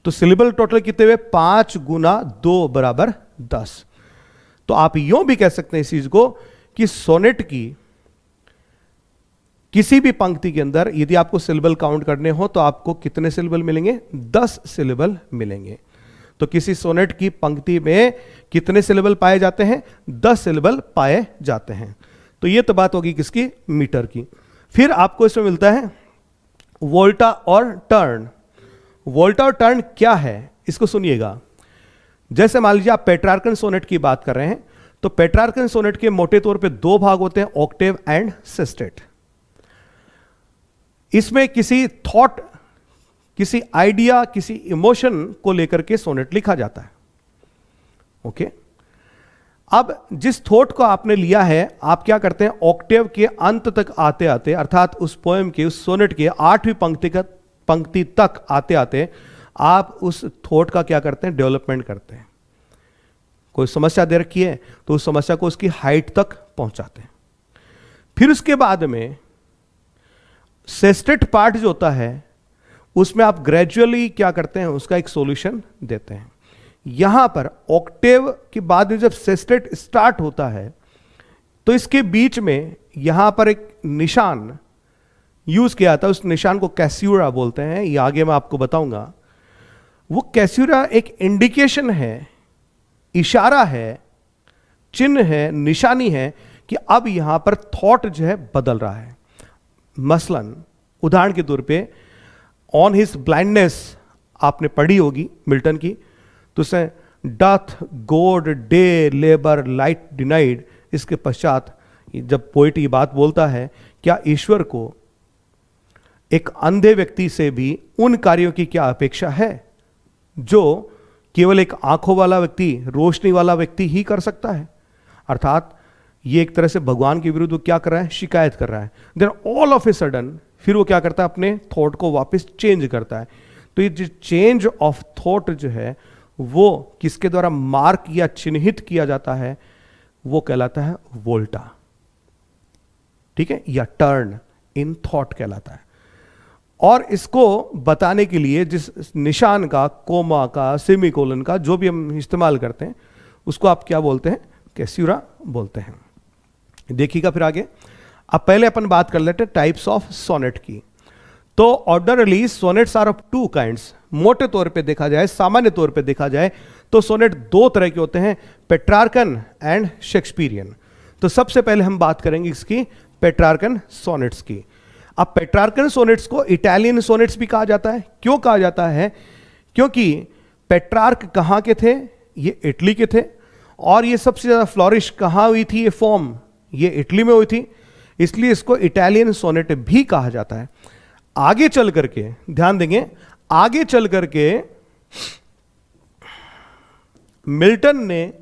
तो सिलेबल टोटल कितने हुए? 5 गुना 2 बराबर 10। तो आप यूं भी कह सकते हैं इस चीज को कि सोनेट की किसी भी पंक्ति के अंदर यदि आपको सिलेबल काउंट करने हो तो आपको कितने सिलेबल मिलेंगे? 10 सिलेबल मिलेंगे। तो किसी सोनेट की पंक्ति में कितने सिलेबल पाए जाते हैं? 10 सिलेबल पाए जाते हैं। तो ये तो बात होगी किसकी? मीटर की। फिर आपको इसमें मिलता है वोल्टा और टर्न। वोल्टा और टर्न क्या है इसको सुनिएगा। जैसे मान लीजिए आप पेट्रार्कन सोनेट की बात कर रहे हैं, तो पेट्रार्कन सोनेट के मोटे तौर पे 2 भाग होते हैं, ऑक्टेव एंड सेस्टेट। इसमें किसी थॉट, किसी आइडिया, किसी इमोशन को लेकर के सोनेट लिखा जाता है। ओके। अब जिस थॉट को आपने लिया है, आप क्या करते हैं? ऑक्टेव के अंत तक आते आते, अर्थात उस पोएम के, उस सोनेट के 8वीं पंक्ति तक आते आते आप उस थॉट का क्या करते हैं? डेवलपमेंट करते हैं। कोई समस्या दे रखी है तो उस समस्या को उसकी हाइट तक पहुंचाते हैं। फिर उसके बाद में सेस्टेट पार्ट जो होता है उसमें आप ग्रेजुअली क्या करते हैं? उसका एक सॉल्यूशन देते हैं। यहां पर ऑक्टेव के बाद में जब सेस्टेट स्टार्ट होता है तो इसके बीच में यहां पर एक निशान यूज किया जाता है। उस निशान को कैस्यूरा बोलते हैं, ये आगे मैं आपको बताऊंगा। वो कैस्यूरा एक इंडिकेशन है, इशारा है, चिन्ह है, निशानी है कि अब यहां पर थॉट जो है बदल रहा है। मसलन उदाहरण के तौर पे ऑन हिज ब्लाइंडनेस आपने पढ़ी होगी मिल्टन की, तो उसे doth God day labour light denied. इसके पश्चात जब पोएट ये बात बोलता है, क्या ईश्वर को एक अंधे व्यक्ति से भी उन कार्यों की क्या अपेक्षा है जो केवल एक आंखों वाला व्यक्ति, रोशनी वाला व्यक्ति ही कर सकता है? अर्थात ये एक तरह से भगवान के विरुद्ध क्या कर रहा है? शिकायत कर रहा है। Then all of a sudden फिर वो क्या करता है? अपने थॉट को वापस चेंज करता है। तो ये जो चेंज ऑफ थॉट जो है वो किसके द्वारा मार्क या चिन्हित किया जाता है? वो कहलाता है वोल्टा, ठीक है, या टर्न इन थॉट कहलाता है। और इसको बताने के लिए जिस निशान का, कोमा का, सेमीकोलन का जो भी हम इस्तेमाल करते हैं उसको आप क्या बोलते हैं? कैस्यूरा बोलते हैं। देखिएगा फिर आगे। अब पहले अपन बात कर लेते हैं टाइप्स ऑफ सोनेट की। तो orderly sonnets are of 2 kinds. मोटे तौर पे देखा जाए, सामान्य तौर पे देखा जाए तो सोनेट 2 तरह के होते हैं, पेट्रार्कन एंड शेक्सपियरियन। तो सबसे पहले हम बात करेंगे इसकी पेट्रार्कन सोनेट्स की। अब पेट्रार्कन सोनेट्स को इटालियन सोनेट्स भी कहा जाता है। क्यों कहा जाता है? क्योंकि पेट्रार्क कहां के थे? ये इटली के थे। और ये सबसे ज्यादा फ्लोरिश कहां हुई थी? ये फॉर्म ये इटली में हुई थी। इसलिए इसको इटालियन सोनेट भी कहा जाता है। आगे चल करके ध्यान देंगे, आगे चल करके मिल्टन ने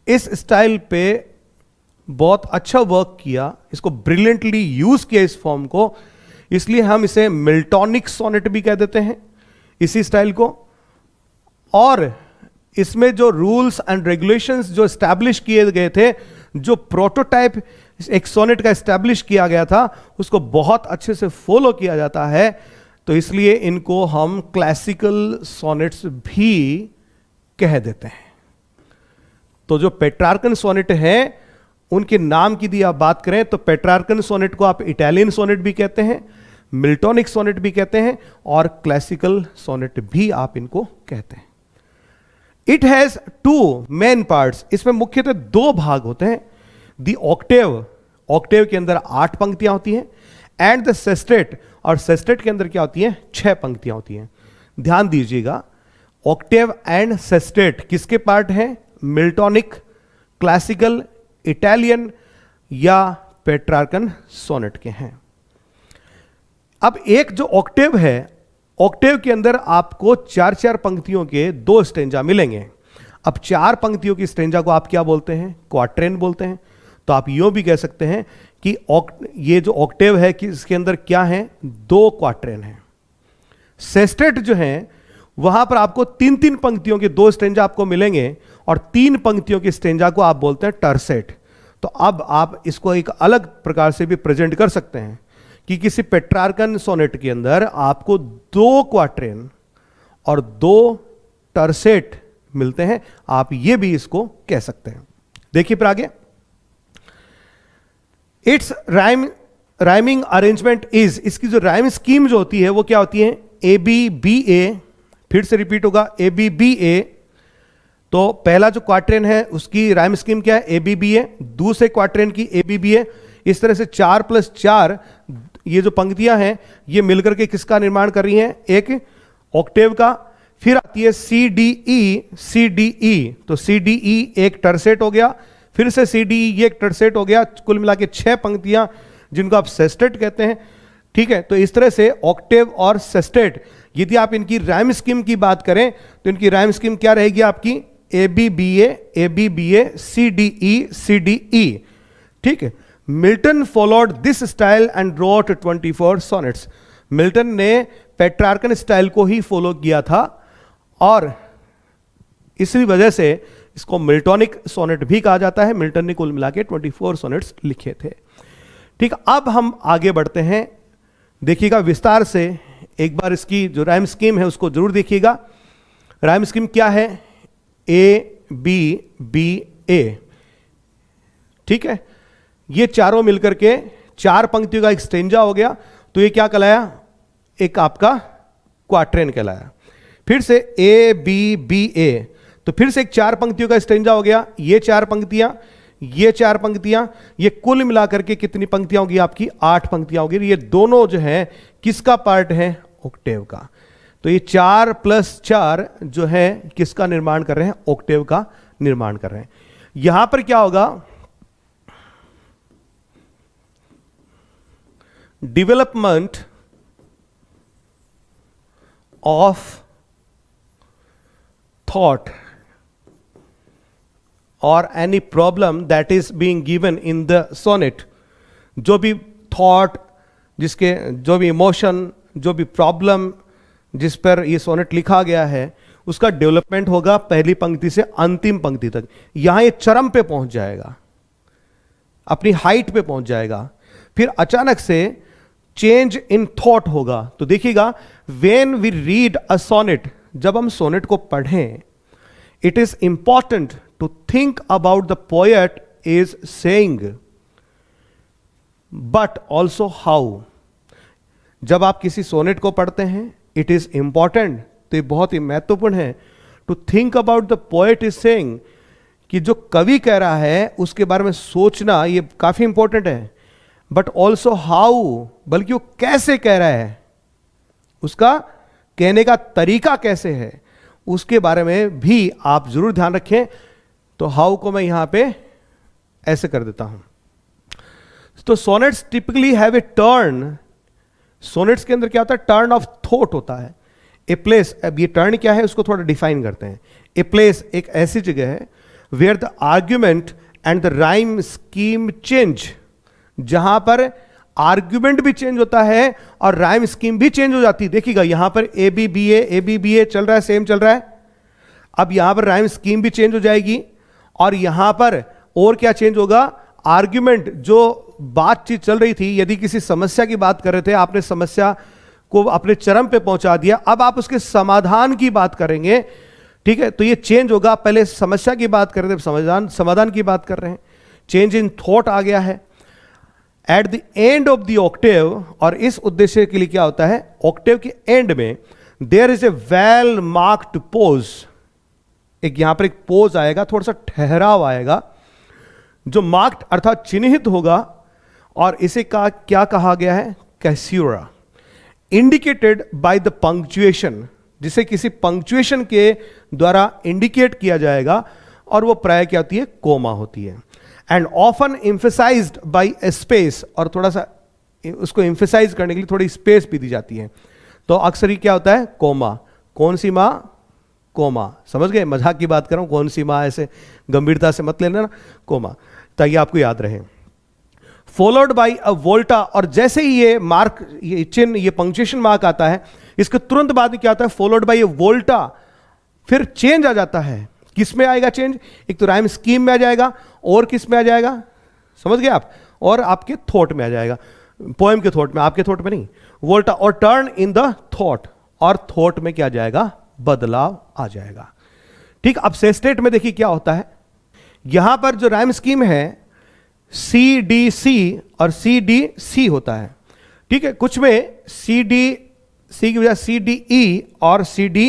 इस स्टाइल पे बहुत अच्छा वर्क किया, इसको ब्रिलियंटली यूज किया इस फॉर्म को, इसलिए हम इसे मिल्टॉनिक सोनेट भी कह देते हैं इसी स्टाइल को। और इसमें जो रूल्स एंड रेगुलेशंस जो एस्टैब्लिश किए गए थे, जो प्रोटोटाइप एक सोनेट का एस्टैब्लिश किया गया था, उसको बहुत अच्छे से फॉलो किया जाता है, तो इसलिए इनको हम क्लासिकल सोनेट्स भी कह देते हैं। तो जो पेट्रार्कन सोनेट है उनके नाम की यदि आप बात करें तो पेट्रार्कन सोनेट को आप इटालियन सोनेट भी कहते हैं, मिल्टॉनिक सोनेट भी कहते हैं, और क्लासिकल सोनेट भी आप इनको कहते हैं। It has two main parts, इसमें मुख्यतः दो भाग होते हैं। दी ऑक्टेव, ऑक्टेव के अंदर 8 पंक्तियां होती हैं, एंड द सेस्टेट, और सेस्टेट के अंदर क्या होती हैं, 6 पंक्तियां होती हैं। ध्यान दीजिएगा, ऑक्टेव एंड सेस्टेट किसके पार्ट हैं, मिल्टॉनिक, क्लासिकल, इटालियन या पेट्रार्कन सोनेट के हैं। अब एक जो ऑक्टेव है, ऑक्टेव के अंदर आपको 4-4 पंक्तियों के 2 स्टेंजा मिलेंगे। अब 4 पंक्तियों की स्टेंजा को आप क्या बोलते हैं, क्वाट्रेन बोलते हैं। तो आप यूं भी कह सकते हैं कि ये जो ऑक्टेव है कि इसके अंदर क्या है, 2 क्वाट्रेन है। सेस्टेट जो है वहां पर आपको 3-3 पंक्तियों के 2 स्टेंजा आपको मिलेंगे, और 3 पंक्तियों की स्टेंजा को आप बोलते हैं टर्सेट। तो अब आप इसको एक अलग प्रकार से भी प्रेजेंट कर सकते हैं कि किसी पेट्रार्कन सोनेट के अंदर आपको 2 क्वाट्रेन और 2 टर्सेट मिलते हैं, आप ये भी इसको कह सकते हैं। देखिए फिर आगे, इट्स राइमिंग अरेंजमेंट इज, इसकी जो राइम स्कीम जो होती है वो क्या होती है, ए बी बी ए, फिर से रिपीट होगा ए बी बी ए। तो पहला जो क्वाट्रेन है उसकी राइम स्कीम क्या है, ए बी बी ए, दूसरे क्वाट्रेन की ए बी बी ए। इस तरह से 4+4 ये जो पंक्तियां हैं ये मिलकर के किसका निर्माण कर रही हैं, एक ऑक्टेव का। फिर आती है सी डी ई, सी डी ई, तो सी डी ई एक टर्सेट हो गया, फिर से सी डी ई ये एक टर्सेट हो गया, कुल मिला के 6 पंक्तियां जिनको आप सेस्टेट कहते हैं। ठीक है, तो इस तरह से ऑक्टेव और सेस्टेट, यदि आप इनकी राइम स्कीम की बात करें तो इनकी राइम स्कीम क्या रहेगी आपकी, A B B A B B A, C D E, C D E. ठीक है, Milton followed this style and wrote 24 sonnets. Milton ने पेट्रार्कन स्टाइल को ही फॉलो किया था, और इसी वजह से इसको मिल्टॉनिक सोनेट भी कहा जाता है। मिल्टन ने कुल मिला के 24 सोनेट्स लिखे थे। ठीक, अब हम आगे बढ़ते हैं, देखिएगा विस्तार से एक बार इसकी जो राइम स्कीम है उसको जरूर देखिएगा। राइम स्कीम क्या है, ए बी बी ए। ठीक है, ये चारों मिलकर के 4 पंक्तियों का एक स्टेंजा हो गया, तो ये क्या कहलाया, एक आपका क्वाट्रेन कहलाया। फिर से ए बी बी ए, तो फिर से एक 4 पंक्तियों का स्टेंजा हो गया, ये 4 पंक्तियां, ये 4 पंक्तियां, ये कुल मिलाकर के कितनी पंक्तियां होगी आपकी, 8 पंक्तियां होगी। ये दोनों जो है किसका पार्ट है, ऑक्टेव का। तो ये 4+4 जो है किसका निर्माण कर रहे हैं, ऑक्टेव का निर्माण कर रहे हैं। यहां पर क्या होगा, डेवलपमेंट ऑफ थॉट और any problem that is being given in the sonnet. जो भी थॉट, जिसके जो भी इमोशन, जो भी प्रॉब्लम जिस पर ये सोनेट लिखा गया है, उसका डेवलपमेंट होगा पहली पंक्ति से अंतिम पंक्ति तक। यहां ये चरम पे पहुंच जाएगा, अपनी हाइट पे पहुंच जाएगा, फिर अचानक से चेंज इन थॉट होगा। तो देखिएगा, when we read a sonnet, जब हम सोनेट को पढ़ें, it is important to think about the poet is saying, but also how. जब आप किसी सोनेट को पढ़ते हैं, इट इज इंपॉर्टेंट, तो ये बहुत ही महत्वपूर्ण है, to think about the poet is saying, कि जो कवि कह रहा है उसके बारे में सोचना ये काफी इंपॉर्टेंट है। बट ऑल्सो हाउ, बल्कि वो कैसे कह रहा है, उसका कहने का तरीका कैसे है, उसके बारे में भी आप जरूर ध्यान रखें। तो हाउ को मैं यहां पे ऐसे कर देता हूं, तो sonnets typically have a turn, sonnets के अंदर क्या होता है, टर्न ऑफ थॉट होता है। ए प्लेस, अब ये टर्न क्या है उसको थोड़ा डिफाइन करते हैं। ए प्लेस एक ऐसी जगह है where the argument and the rhyme scheme change, जहां पर आर्ग्यूमेंट भी चेंज होता है और राइम स्कीम भी चेंज हो जाती है। देखिएगा यहां पर ए बी बी ए चल रहा है, सेम चल रहा है। अब यहां पर राइम स्कीम भी चेंज हो जाएगी और यहां पर और क्या चेंज होगा, आर्ग्यूमेंट, जो बातचीत चल रही थी, यदि किसी समस्या की बात कर रहे थे, आपने समस्या को अपने चरम पे पहुंचा दिया, अब आप उसके समाधान की बात करेंगे, ठीक है, तो ये चेंज होगा। पहले समस्या की बात कर रहे थे, समाधान की बात कर रहे हैं, चेंज इन थॉट आ गया है। At the end of the Octave, और इस उद्देश्य के लिए क्या होता है, ऑक्टेव के एंड में there is a well marked pause, एक यहां पर एक पोज आएगा, थोड़ा सा ठहराव आएगा जो मार्क्ड अर्थात चिन्हित होगा, और इसे क्या कहा गया है, कैस्यूरा, इंडिकेटेड बाय द पंक्चुएशन, जिसे किसी पंक्चुएशन के द्वारा इंडिकेट किया जाएगा, और वो प्राय क्या होती है, कोमा होती है। And often emphasised by a space, और थोड़ा सा उसको एम्फेसाइज करने के लिए थोड़ी स्पेस भी दी जाती है। तो अक्सर ही क्या होता है, कोमा, कौन सी मां, कोमा, समझ गए, मजाक की बात कर रहा हूं, कौन सी मां, ऐसे गंभीरता से मत लेना ना, कोमा, ताकि आपको याद रहे। फॉलोड बाय अ वोल्टा, और जैसे ही ये मार्क, ये चिन्ह, ये पंक्चुएशन मार्क आता है, इसके तुरंत बाद में क्या आता है, फॉलोड बाय ए वोल्टा, फिर चेंज आ जाता है। किस में आएगा चेंज, एक तो राइम स्कीम में आ जाएगा, और किस में आ जाएगा, समझ गए आप, और आपके थॉट में आ जाएगा, पोएम के थॉट में, आपके थॉट में नहीं, वोल्टा, और टर्न इन द थॉट, और थॉट में क्या जाएगा, बदलाव आ जाएगा। ठीक, अब सेस्टेट में देखिए क्या होता है, यहां पर जो राइम स्कीम है सी डी सी और सी डी सी होता है, ठीक है, कुछ में सी डी सी की बजाय सी डी ई और सी डी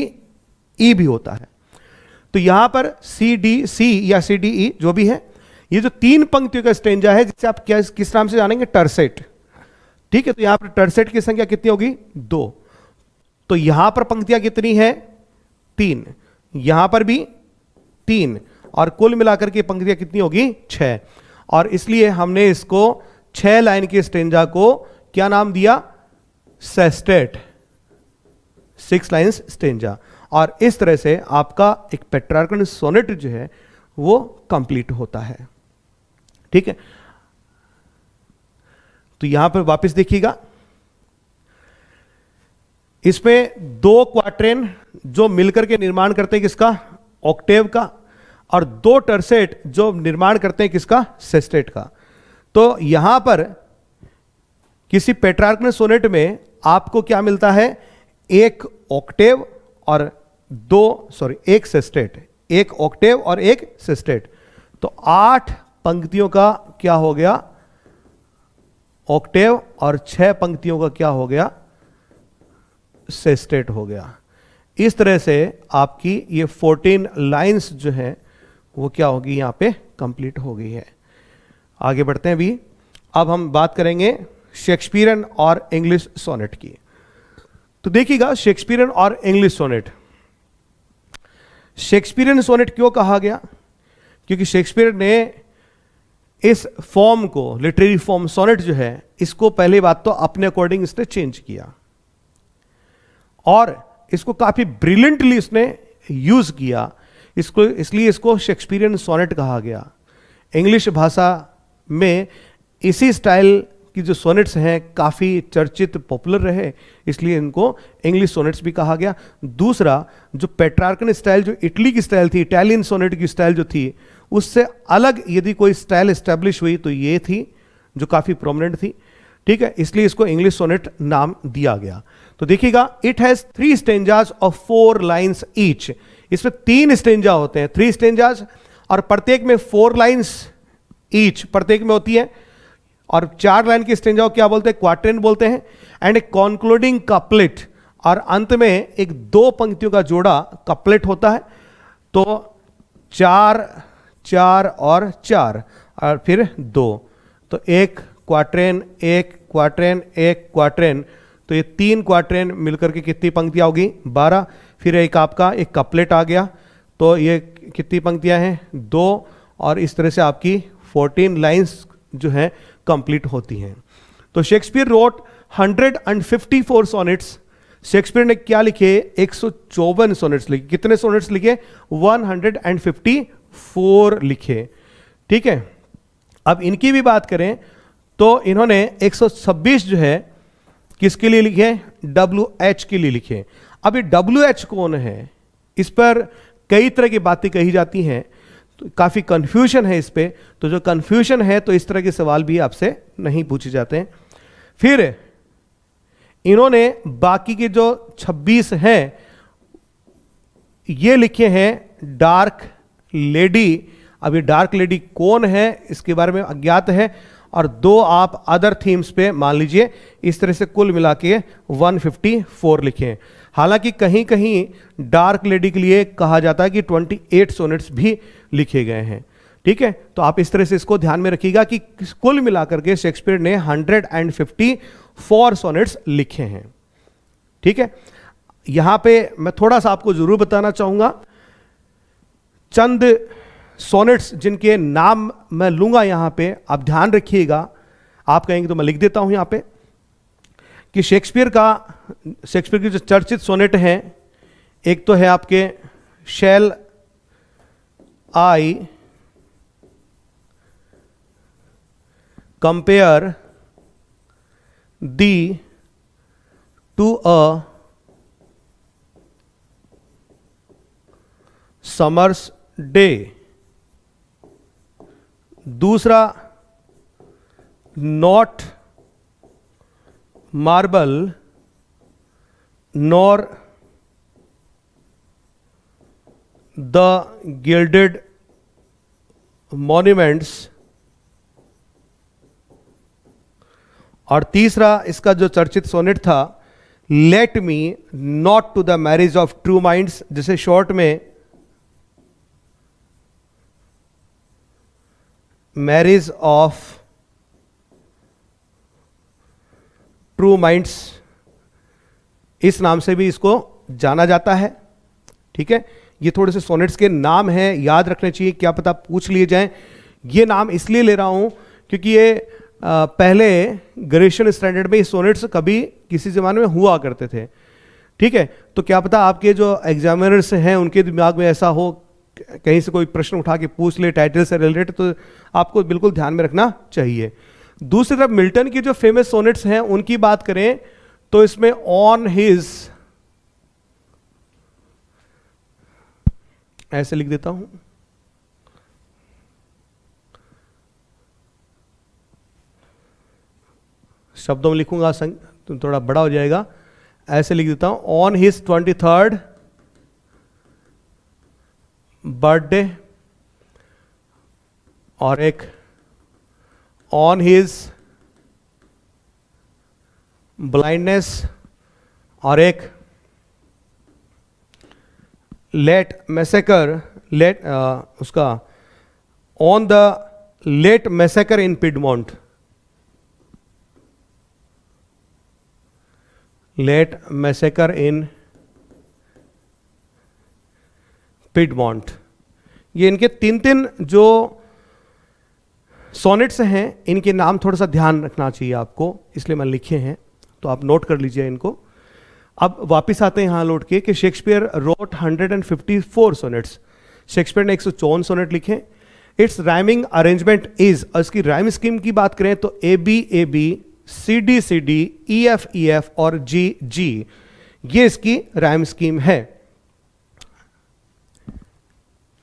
ई भी होता है। तो यहां पर सी डी सी या सी डी ई जो भी है, ये जो तीन पंक्तियों का स्टेंजा है, जिसे आप क्या किस नाम से जानेंगे, टर्सेट, ठीक है। तो यहां पर टर्सेट की संख्या कितनी होगी, 2। तो यहां पर पंक्तियां कितनी है, 3, यहां पर भी 3, और कुल मिलाकर के पंक्तियां कितनी होगी, 6। और इसलिए हमने इसको 6 लाइन के स्टेंजा को क्या नाम दिया, सेस्टेट, 6 लाइन्स स्टेंजा। और इस तरह से आपका एक पेट्रार्कन सोनेट जो है वो कंप्लीट होता है, ठीक है। तो यहां पर वापस देखिएगा, इसमें 2 क्वार्टेन जो मिलकर के निर्माण करते हैं किसका, ऑक्टेव का, और 2 टर्सेट जो निर्माण करते हैं किसका, सेस्टेट का। तो यहां पर किसी पेट्रार्कन सोनेट में आपको क्या मिलता है, एक ऑक्टेव और एक सेस्टेट, एक ऑक्टेव और एक सेस्टेट। तो 8 पंक्तियों का क्या हो गया, ऑक्टेव, और 6 पंक्तियों का क्या हो गया, सेस्टेट हो गया। इस तरह से आपकी ये 14 लाइंस जो है वो क्या होगी, यहां पे कंप्लीट हो गई है। आगे बढ़ते हैं अभी। अब हम बात करेंगे शेक्सपियरन और इंग्लिश सोनेट की। तो देखिएगा, शेक्सपियरन और इंग्लिश सोनेट, शेक्सपियरन सोनेट क्यों कहा गया, क्योंकि शेक्सपियर ने इस फॉर्म को, लिटरेरी फॉर्म सोनेट जो है, इसको पहली बात तो अपने अकॉर्डिंग इसने चेंज किया, और इसको काफी ब्रिलियंटली इसने यूज किया, इसको, इसलिए इसको शेक्सपियरन सोनेट कहा गया। इंग्लिश भाषा में इसी स्टाइल की जो सोनेट्स हैं काफ़ी चर्चित, पॉपुलर रहे, इसलिए इनको इंग्लिश सोनेट्स भी कहा गया। दूसरा, जो पेट्रार्कन स्टाइल, जो इटली की स्टाइल थी, इटालियन सोनेट की स्टाइल जो थी, उससे अलग यदि कोई स्टाइल एस्टेब्लिश हुई तो ये थी, जो काफ़ी प्रोमिनेंट थी, ठीक है, इसलिए इसको इंग्लिश सोनेट नाम दिया गया। तो देखिएगा, it has 3 stanzas of 4 lines each, इसमें 3 स्टेंजा होते हैं, 3 स्टेंजाज, और प्रत्येक में 4 लाइन्स ईच, प्रत्येक में होती है, और 4 लाइन की स्टेंजा को क्या बोलते हैं, क्वार्टेन बोलते हैं। एंड ए कॉन्क्लूडिंग कपलेट, और अंत में एक 2 पंक्तियों का जोड़ा कपलेट होता है। तो 4 4 और 4, और फिर 2, तो 1 क्वार्टेन 1 क्वार्टेन 1 क्वार्टेन, तो ये 3 क्वार्टेन मिलकर के कितनी पंक्तियां होगी, 12। फिर एक आपका एक कपलेट आ गया, तो ये कितनी पंक्तियां हैं, 2, और इस तरह से आपकी 14 लाइंस जो है कंप्लीट होती हैं। तो शेक्सपियर रोट 154 सोनेट्स। शेक्सपियर ने क्या लिखे? 154 सोनेट्स लिखे। कितने सोनेट्स लिखे? 154 लिखे। ठीक है, अब इनकी भी बात करें तो इन्होंने 126 जो है किसके लिए लिखे? WH के लिए लिखे। अब ये WH कौन है? इस पर कई तरह की बातें कही जाती हैं, तो काफी कंफ्यूजन है इस पे। तो जो कंफ्यूजन है तो इस तरह के सवाल भी आपसे नहीं पूछे जाते हैं। फिर इन्होंने बाकी के जो 26 हैं ये लिखे हैं डार्क लेडी। अब ये डार्क लेडी कौन है इसके बारे में अज्ञात है, और 2 आप अदर थीम्स पे मान लीजिए। इस तरह से कुल मिला के 154 लिखे हैं। हालांकि कहीं कहीं डार्क लेडी के लिए कहा जाता है कि 28 सोनेट्स भी लिखे गए हैं। ठीक है, तो आप इस तरह से इसको ध्यान में रखिएगा कि कुल मिलाकर के शेक्सपियर ने 154 सोनेट्स लिखे हैं। ठीक है, यहां पे मैं थोड़ा सा आपको जरूर बताना चाहूंगा, चंद सोनेट्स जिनके नाम मैं लूंगा यहां पे, आप ध्यान रखिएगा। आप कहेंगे तो मैं लिख देता हूं यहां पे कि शेक्सपियर की जो चर्चित सोनेट हैं, एक तो है आपके shall I compare thee to a summer's day. दूसरा not marble nor the gilded monuments. और तीसरा इसका जो चर्चित सोनेट था, let me not to the marriage of true minds, जिसे शॉर्ट में मैरिज ऑफ ट्रू माइंड्स, इस नाम से भी इसको जाना जाता है। ठीक है, ये थोड़े से सोनेट्स के नाम हैं, याद रखने चाहिए, क्या पता पूछ लिए जाएं। ये नाम इसलिए ले रहा हूं क्योंकि ये पहले ग्रेजुएशन स्टैंडर्ड में ये सोनेट्स कभी किसी ज़माने में हुआ करते थे। ठीक है, तो क्या पता आपके जो एग्जामिनर्स हैं उनके दिमाग में ऐसा हो, कहीं से कोई प्रश्न उठा के पूछ ले टाइटल से रिलेटेड, तो आपको बिल्कुल ध्यान में रखना चाहिए। दूसरी तरफ मिल्टन की जो फेमस सोनेट्स हैं उनकी बात करें तो इसमें ऑन हिज, ऐसे लिख देता हूं, शब्दों में लिखूंगा तो थोड़ा बड़ा हो जाएगा, ऐसे लिख देता हूं, ऑन हिज 23rd बर्थडे, और एक ऑन हिज ब्लाइंडनेस, और एक लेट मैसेकर, उसका on the late massacre in Piedmont, late massacre in Piedmont. ये इनके 3 जो सोनेट्स हैं इनके नाम थोड़ा सा ध्यान रखना चाहिए आपको, इसलिए मैं लिखे हैं, तो आप नोट कर लीजिए इनको। अब वापस आते हैं यहां लौट के कि शेक्सपियर रोट 154 सोनेट्स। शेक्सपियर ने 154 सोनेट लिखे। इट्स राइमिंग अरेंजमेंट इज, इसकी राइम स्कीम की बात करें तो AB CD CD EF और G ये इसकी राइम स्कीम है।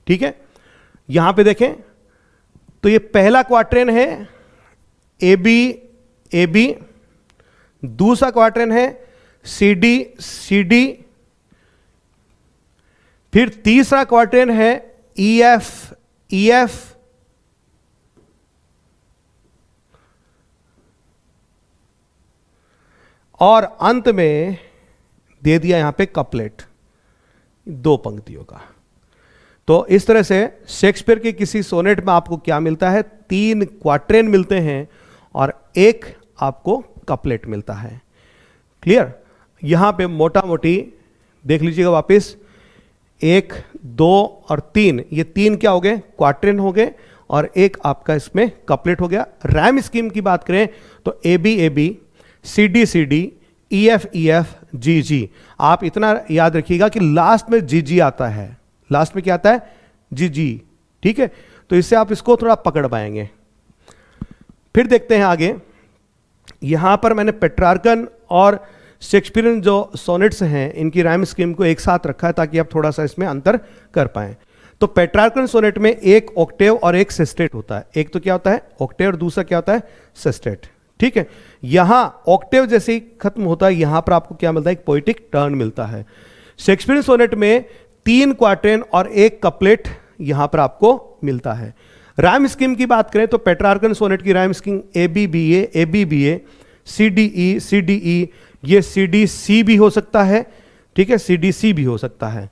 ठीक है, यहां पे देखें तो ये पहला क्वार्टेन है AB, दूसरा क्वार्टेन है CD, फिर तीसरा क्वार्टेन है EF, और अंत में दे दिया यहां पे कपलेट 2 पंक्तियों का। तो इस तरह से शेक्सपियर के किसी सोनेट में आपको क्या मिलता है? 3 क्वार्टेन मिलते हैं और 1 आपको कपलेट मिलता है। क्लियर? यहां पे मोटा मोटी देख लीजिएगा वापस, 1, 2 और 3, ये 3 क्या हो गए? क्वार्टेन हो गए, और एक आपका इसमें कपलेट हो गया। राइम स्कीम की बात करें तो A B, C D, E F, G. आप इतना याद रखिएगा कि लास्ट में जी आता है, लास्ट में क्या आता है, जी। ठीक है, तो इससे आप इसको थोड़ा पकड़ पाएंगे। फिर देखते हैं आगे। यहां पर मैंने पेट्रार्कन और शेक्सपियरियन जो सोनेट्स हैं इनकी राइम स्कीम को एक साथ रखा है ताकि आप थोड़ा सा इसमें अंतर कर पाएं। तो पेट्रार्कन सोनेट में एक ऑक्टेव और एक सेस्टेट होता है। एक तो क्या होता है ऑक्टेव और दूसरा क्या होता है सेस्टेट। ठीक है, यहां ऑक्टेव जैसे ही खत्म होता है यहां पर आपको क्या मिलता है, एक पोइटिक टर्न मिलता है। शेक्सपियरियन सोनेट में 3 क्वार्टेन और एक कपलेट यहां पर आपको मिलता है। राइम स्कीम की बात करें तो पेट्रार्कन सोनेट की rhyme scheme A B A, C D E, ये सी डी सी भी हो सकता है। ठीक है, सी डी सी भी हो सकता है।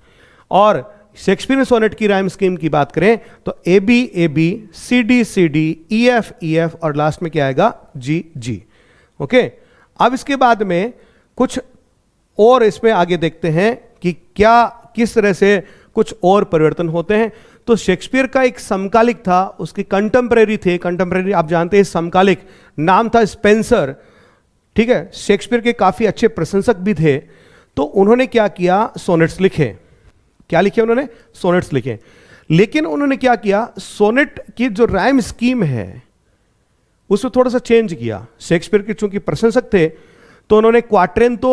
और शेक्सपियरियन सोनेट की राइम स्कीम की बात करें तो A B, C D, E F और लास्ट में क्या आएगा, जी। ओके, अब इसके बाद में कुछ और इसमें आगे देखते हैं कि क्या किस तरह से कुछ और परिवर्तन होते हैं। तो शेक्सपियर का एक समकालिक था, उसके कंटेम्परेरी थे। कंटेम्परेरी आप जानते हैं, समकालिक नाम था स्पेंसर। ठीक है, शेक्सपियर के काफी अच्छे प्रशंसक भी थे। तो उन्होंने क्या किया, सोनेट्स लिखे। क्या लिखे उन्होंने, सोनेट्स लिखे। लेकिन उन्होंने क्या किया, सोनेट की जो राइम स्कीम है उसमें थोड़ा सा चेंज किया। शेक्सपियर के चूंकि प्रशंसक थे तो उन्होंने क्वार्टेन तो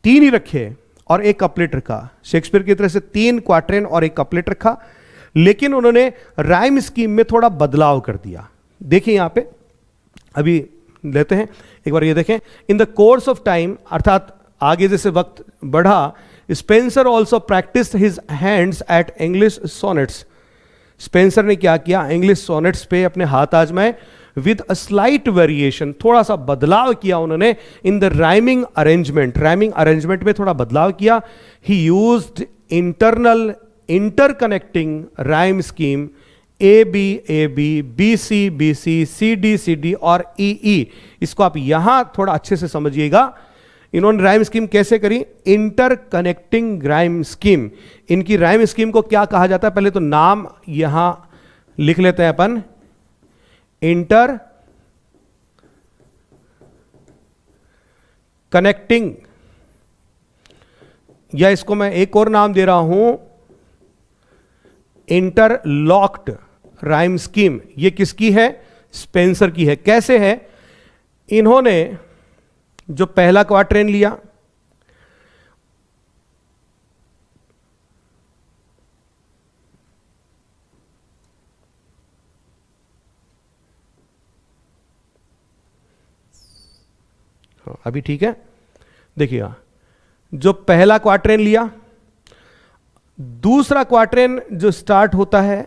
3 ही रखे और एक कपलेट रखा। शेक्सपियर की तरह से 3 क्वार्टेन और एक कपलेट रखा, लेकिन उन्होंने राइम स्कीम में थोड़ा बदलाव कर दिया। देखिए यहां पे अभी लेते हैं एक बार, ये देखें। In the course of time, अर्थात आगे जैसे वक्त बढ़ा, Spenser also practice his hands at English sonnets. Spenser ने क्या किया, इंग्लिश सोनेट्स पे अपने हाथ आजमाए विद अ स्लाइट वेरिएशन, थोड़ा सा बदलाव किया उन्होंने in the rhyming arrangement. Rhyming arrangement में थोड़ा बदलाव किया। He used internal interconnecting rhyme scheme A B C, C D और ई। इसको आप यहां थोड़ा अच्छे से समझिएगा। इन्होंने राइम स्कीम कैसे करी, इंटरकनेक्टिंग राइम स्कीम। इनकी राइम स्कीम को क्या कहा जाता है, पहले तो नाम यहां लिख लेते हैं अपन, इंटर कनेक्टिंग, या इसको मैं एक और नाम दे रहा हूं, इंटरलॉक्ड राइम स्कीम। ये किसकी है, स्पेंसर की है। कैसे है, इन्होंने जो पहला क्वार्टेन लिया, अभी ठीक है, देखिएगा, जो पहला क्वार्टेन लिया, दूसरा क्वार्टेन जो स्टार्ट होता है,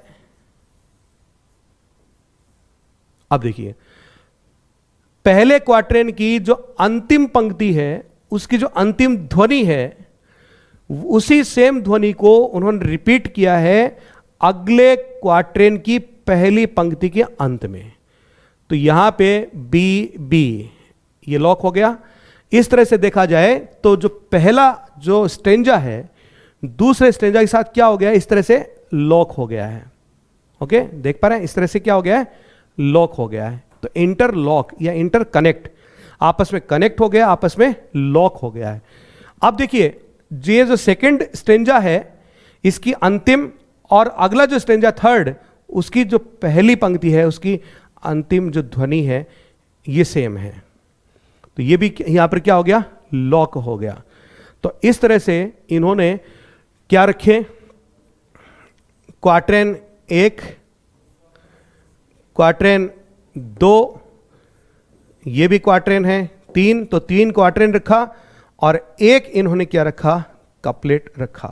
अब देखिए पहले क्वार्टेन की जो अंतिम पंक्ति है उसकी जो अंतिम ध्वनि है उसी सेम ध्वनि को उन्होंने रिपीट किया है अगले क्वार्टेन की पहली पंक्ति के अंत में। तो यहां पे बी ये लॉक हो गया। इस तरह से देखा जाए तो जो पहला जो स्टेंजा है दूसरे स्टेंजा के साथ क्या हो गया, इस तरह से लॉक हो गया है। ओके, देख पा रहे हैं, इस तरह से क्या हो गया है, लॉक हो गया है। तो इंटरलॉक या इंटरकनेक्ट, आपस में कनेक्ट हो गया, आपस में लॉक हो गया है। अब देखिए ये जो सेकंड स्टेंजा है इसकी अंतिम और अगला जो स्टेंजा थर्ड, उसकी जो पहली पंक्ति है उसकी अंतिम जो ध्वनि है ये सेम है। तो ये भी यहां पर क्या हो गया, लॉक हो गया। तो इस तरह से इन्होंने क्या रखे, क्वार्टेन 1, क्वार्टेन 2, ये भी क्वार्टेन है 3, तो 3 क्वार्टेन रखा और एक इन्होंने क्या रखा, कपलेट रखा।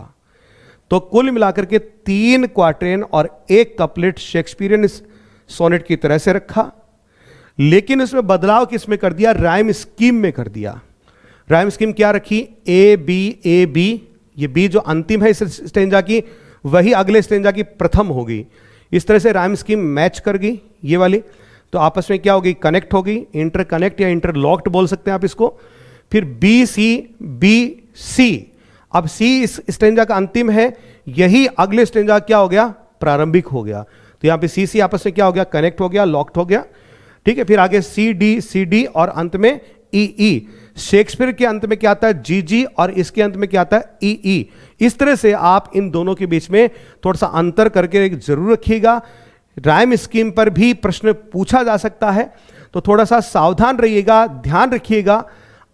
तो कुल मिलाकर के 3 क्वार्टेन और एक कपलेट शेक्सपियरियन सोनेट की तरह से रखा, लेकिन इसमें बदलाव किसमें कर दिया, राइम स्कीम में कर दिया। राइम स्कीम क्या रखी, ए बी, ये बी जो अंतिम है इस स्टेंजा की वही अगले स्टेंजा की प्रथम होगी। इस तरह से राइम स्कीम मैच कर गई ये वाली, तो आपस में क्या होगी, कनेक्ट होगी, इंटरकनेक्ट या इंटरलॉक्ड बोल सकते हैं आप इसको। फिर बी सी, अब सी इस स्टेंजा का अंतिम है, यही अगले स्टेंजा क्या हो गया, प्रारंभिक हो गया। तो तो यहां पे सी सी आपस में क्या हो गया, कनेक्ट हो गया, लॉक्ड हो गया। ठीक है, फिर आगे सी डी और अंत में ई ई। शेक्सपियर के अंत में क्या आता है, जी जी, और इसके अंत में क्या आता है, ई ई। इस तरह से आप इन दोनों के बीच में थोड़ा सा अंतर करके जरूर रखिएगा। राइम स्कीम पर भी प्रश्न पूछा जा सकता है, तो थोड़ा सा सावधान रहिएगा, ध्यान रखिएगा।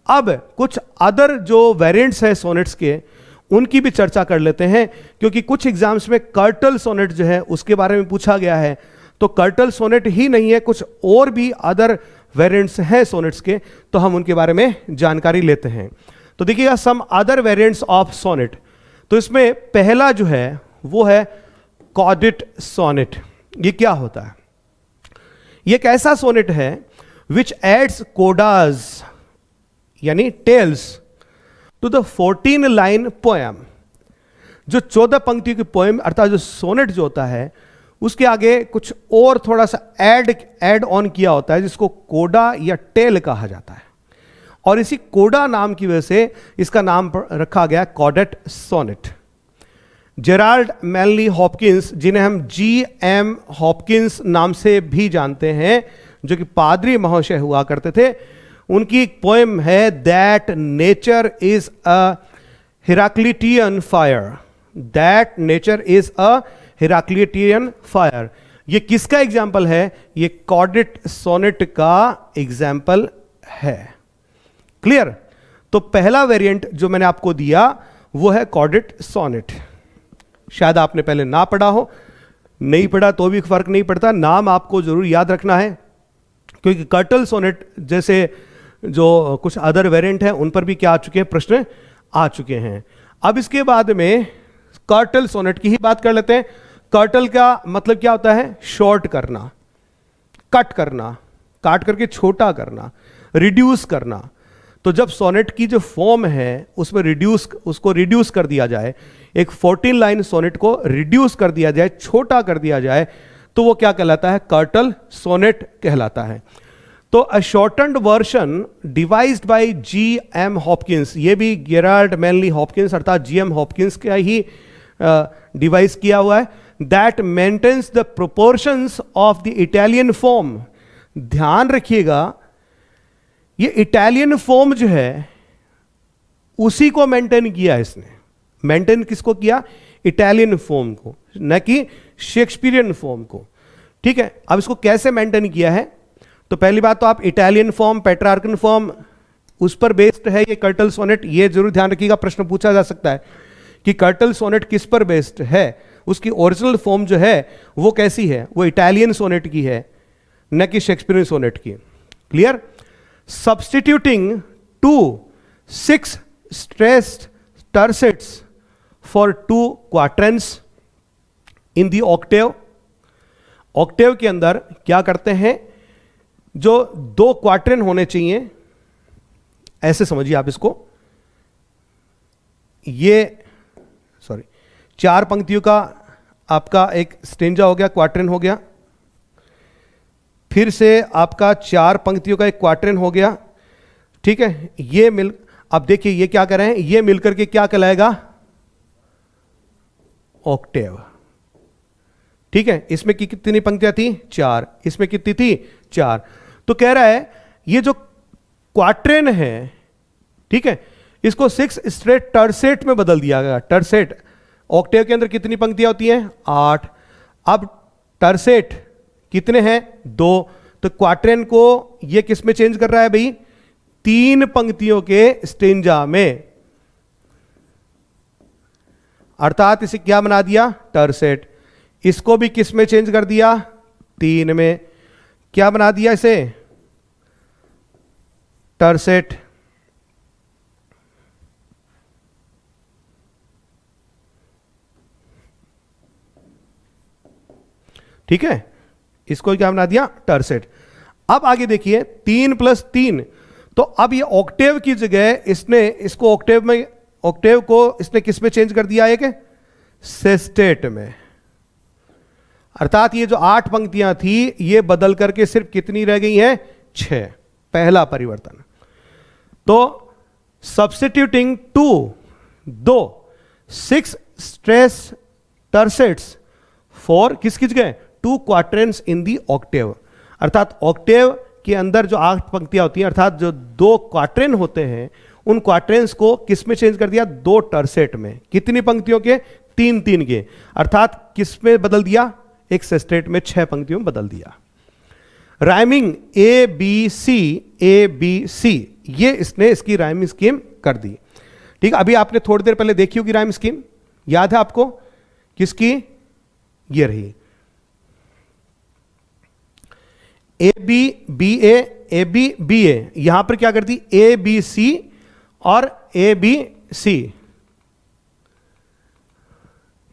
अब कुछ अदर जो वेरिएंट्स है सोनेट्स के, उनकी भी चर्चा कर लेते हैं, क्योंकि कुछ एग्जाम्स में कर्टल सोनेट जो है उसके बारे में पूछा गया है। तो कर्टल सोनेट ही नहीं है, कुछ और भी अदर वेरिएंट्स हैं सोनेट्स के, तो हम उनके बारे में जानकारी लेते हैं। तो देखिएगा, some other variants of sonnet. तो इसमें पहला जो है वो है कॉडेट सोनेट। ये क्या होता है, ये एक ऐसा सोनेट है विच एड्स कोडाज यानी tails to the 14 line poem. जो 14 पंक्तियों की पोएम अर्थात जो सोनेट जो होता है, उसके आगे कुछ और थोड़ा सा ऐड ऑन किया होता है, जिसको कोडा या टेल कहा जाता है। और इसी कोडा नाम की वजह से इसका नाम रखा गया caudate sonnet. Gerald Manley Hopkins, जिन्हें हम जी.एम. हॉपकिंस नाम से भी जानते हैं, जो कि पादरी महाशय हुआ करते थे, उनकी एक पोएम है that nature is a Heraclitean fire. That nature is a Heraclitean fire. ये किसका एग्जाम्पल है, ये कॉडेट सोनेट का एग्जाम्पल है। क्लियर। तो पहला वेरिएंट जो मैंने आपको दिया वो है कॉडेट सोनेट। शायद आपने पहले ना पढ़ा हो, नहीं पढ़ा तो भी फर्क नहीं पड़ता, नाम आपको जरूर याद रखना है, क्योंकि कर्टल सोनेट जैसे जो कुछ अदर वेरिएंट हैं उन पर भी क्या आ चुके हैं, प्रश्न आ चुके हैं। अब इसके बाद में कर्टल सोनेट की ही बात कर लेते हैं। कर्टल का मतलब क्या होता है, शॉर्ट करना, कट करना, काट करके छोटा करना, रिड्यूस करना। तो जब सोनेट की जो फॉर्म है उसमें उसको रिड्यूस कर दिया जाए, एक 14 लाइन सोनेट को रिड्यूस कर दिया जाए, छोटा कर दिया जाए, तो वो क्या कहलाता है, कर्टल सोनेट कहलाता है। तो a shortened version devised by G M. Hopkins, ये भी जेराल्ड मैनली हॉपकिंस अर्थात जी.एम. हॉपकिंस का ही डिवाइस किया हुआ है। That maintains the proportions of the Italian form. ध्यान रखिएगा, ये इटालियन फॉर्म जो है उसी को मेंटेन किया है इसने। मेंटेन किसको किया, इटालियन फॉर्म को, न कि शेक्सपियरियन फॉर्म को। ठीक है, अब इसको कैसे मेंटेन किया है, तो पहली बात तो आप इटालियन फॉर्म, पेट्रार्कन फॉर्म, उस पर बेस्ड है ये कर्टल सोनेट। ये जरूर ध्यान रखिएगा, प्रश्न पूछा जा सकता है कि कर्टल सोनेट किस पर बेस्ड है, उसकी ओरिजिनल फॉर्म जो है वो कैसी है, वो इटालियन सोनेट की है, न कि शेक्सपियरियन सोनेट की। Clear. Substituting 2 6 stressed tercets for 2 quatrains in the octave। Octave के अंदर क्या करते हैं, जो 2 क्वार्ट्रेन होने चाहिए, ऐसे समझिए आप इसको, ये 4 पंक्तियों का आपका एक स्टेंजा हो गया, क्वार्ट्रेन हो गया, फिर से आपका 4 पंक्तियों का एक क्वार्ट्रेन हो गया। ठीक है, ये मिल, अब देखिए ये क्या कर रहे हैं, ये मिलकर के क्या कहलाएगा, ऑक्टेव। ठीक है, इसमें कितनी पंक्तियां थी, 4, इसमें कितनी थी, 4। तो कह रहा है ये जो क्वार्ट्रेन है, ठीक है, इसको 6 स्ट्रेट टर्सेट में बदल दिया गया। टर्सेट, ऑक्टेव के अंदर कितनी पंक्तियां होती हैं, 8। अब टर्सेट कितने हैं, 2। तो क्वार्ट्रेन को ये किस में चेंज कर रहा है भाई, 3 पंक्तियों के स्टेंजा में, अर्थात इसे क्या बना दिया, टर्सेट। इसको भी किस में चेंज कर दिया, 3 में। क्या बना दिया इसे, टर्सेट। ठीक है, इसको क्या बना दिया, टर्सेट। अब आगे देखिए 3 + 3, तो अब ये ऑक्टेव की जगह इसने इसको ऑक्टेव को इसने किस में चेंज कर दिया, एक सेस्टेट में। अर्थात ये जो 8 पंक्तियां थी ये बदल करके सिर्फ कितनी रह गई हैं, 6। पहला परिवर्तन। तो सब्स्टिट्यूटिंग 2 6 स्ट्रेस टर्सेट्स फॉर किसकी जगह, 2 क्वाड्रेंट्स इन दी ऑक्टेव, अर्थात ऑक्टेव के अंदर जो 8 पंक्तियां होती हैं, अर्थात जो 2 क्वाड्रेंट होते हैं, उन क्वाड्रेंट्स को किस में चेंज कर दिया? 2 टर्सेट में। कितनी पंक्तियों के? 3-3 के, अर्थात किस में बदल दिया? एक सेस्टेट में 6 पंक्तियों में बदल दिया। राइमिंग ए बी सी, ये इसने इसकी राइमिंग स्कीम कर दी। ठीक है, अभी आपने थोड़ी देर पहले देखी होगी राइमिंग स्कीम, याद है आपको? किसकी? ये रही ए बी बी ए, यहां पर क्या कर दी? ए बी सी और ए बी सी,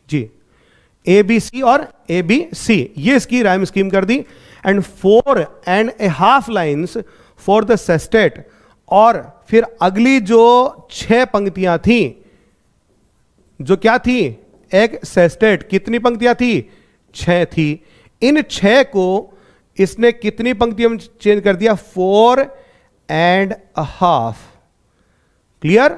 जी, ए बी सी और ए बी सी, ये इसकी राइम स्कीम कर दी। And 4.5 lines for the sestet, और फिर अगली जो 6 पंक्तियां थी, जो क्या थी? एक सेस्टेट, कितनी पंक्तियां थी? 6 थी। इन 6 को इसने कितनी पंक्तियों में चेंज कर दिया? 4.5। क्लियर?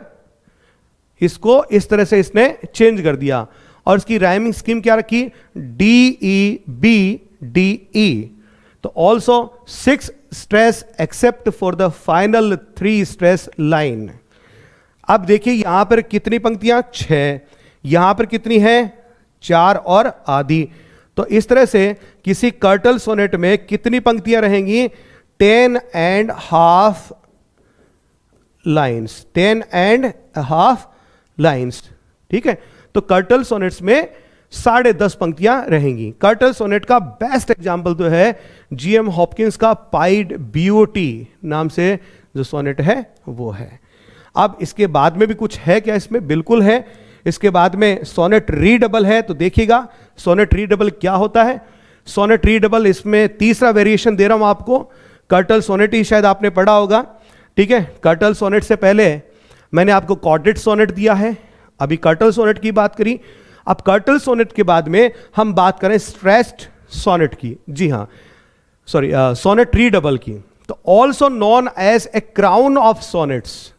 इसको इस तरह से इसने चेंज कर दिया, और इसकी राइमिंग स्कीम क्या रखी? DEB-DE। तो also 6 stress except for the final 3 stress line. अब देखिए यहां पर कितनी पंक्तियां? 6। यहां पर कितनी है? 4 और आधी। तो इस तरह से किसी कर्टल सोनेट में कितनी पंक्तियां रहेंगी? 10.5 लाइन्स, 10.5 लाइन्स। ठीक है, तो कर्टल सोनेट्स में 10.5 पंक्तियां रहेंगी। कर्टल सोनेट का बेस्ट एग्जाम्पल तो है जीएम हॉपकिंस का पाइड बीओटी नाम से जो सोनेट है वो है। अब इसके बाद में भी कुछ है क्या? इसमें बिल्कुल है। इसके बाद में सोनेट रीडबल है, तो देखिएगा सोनेट रीडबल क्या होता है। सोनेट रीडबल, इसमें तीसरा वेरिएशन दे रहा हूं आपको। कर्टल सोनेट ही शायद आपने पढ़ा होगा। ठीक है, कर्टल सोनेट से पहले मैंने आपको कॉर्डेट सोनेट दिया है, अभी कर्टल सोनेट की बात करी। अब कर्टल सोनेट के बाद में हम बात करें स्ट्रेस्ड सोनेट की, जी हां, सॉरी, सोनेट रीडबल की। तो also known as a crown of sonnets,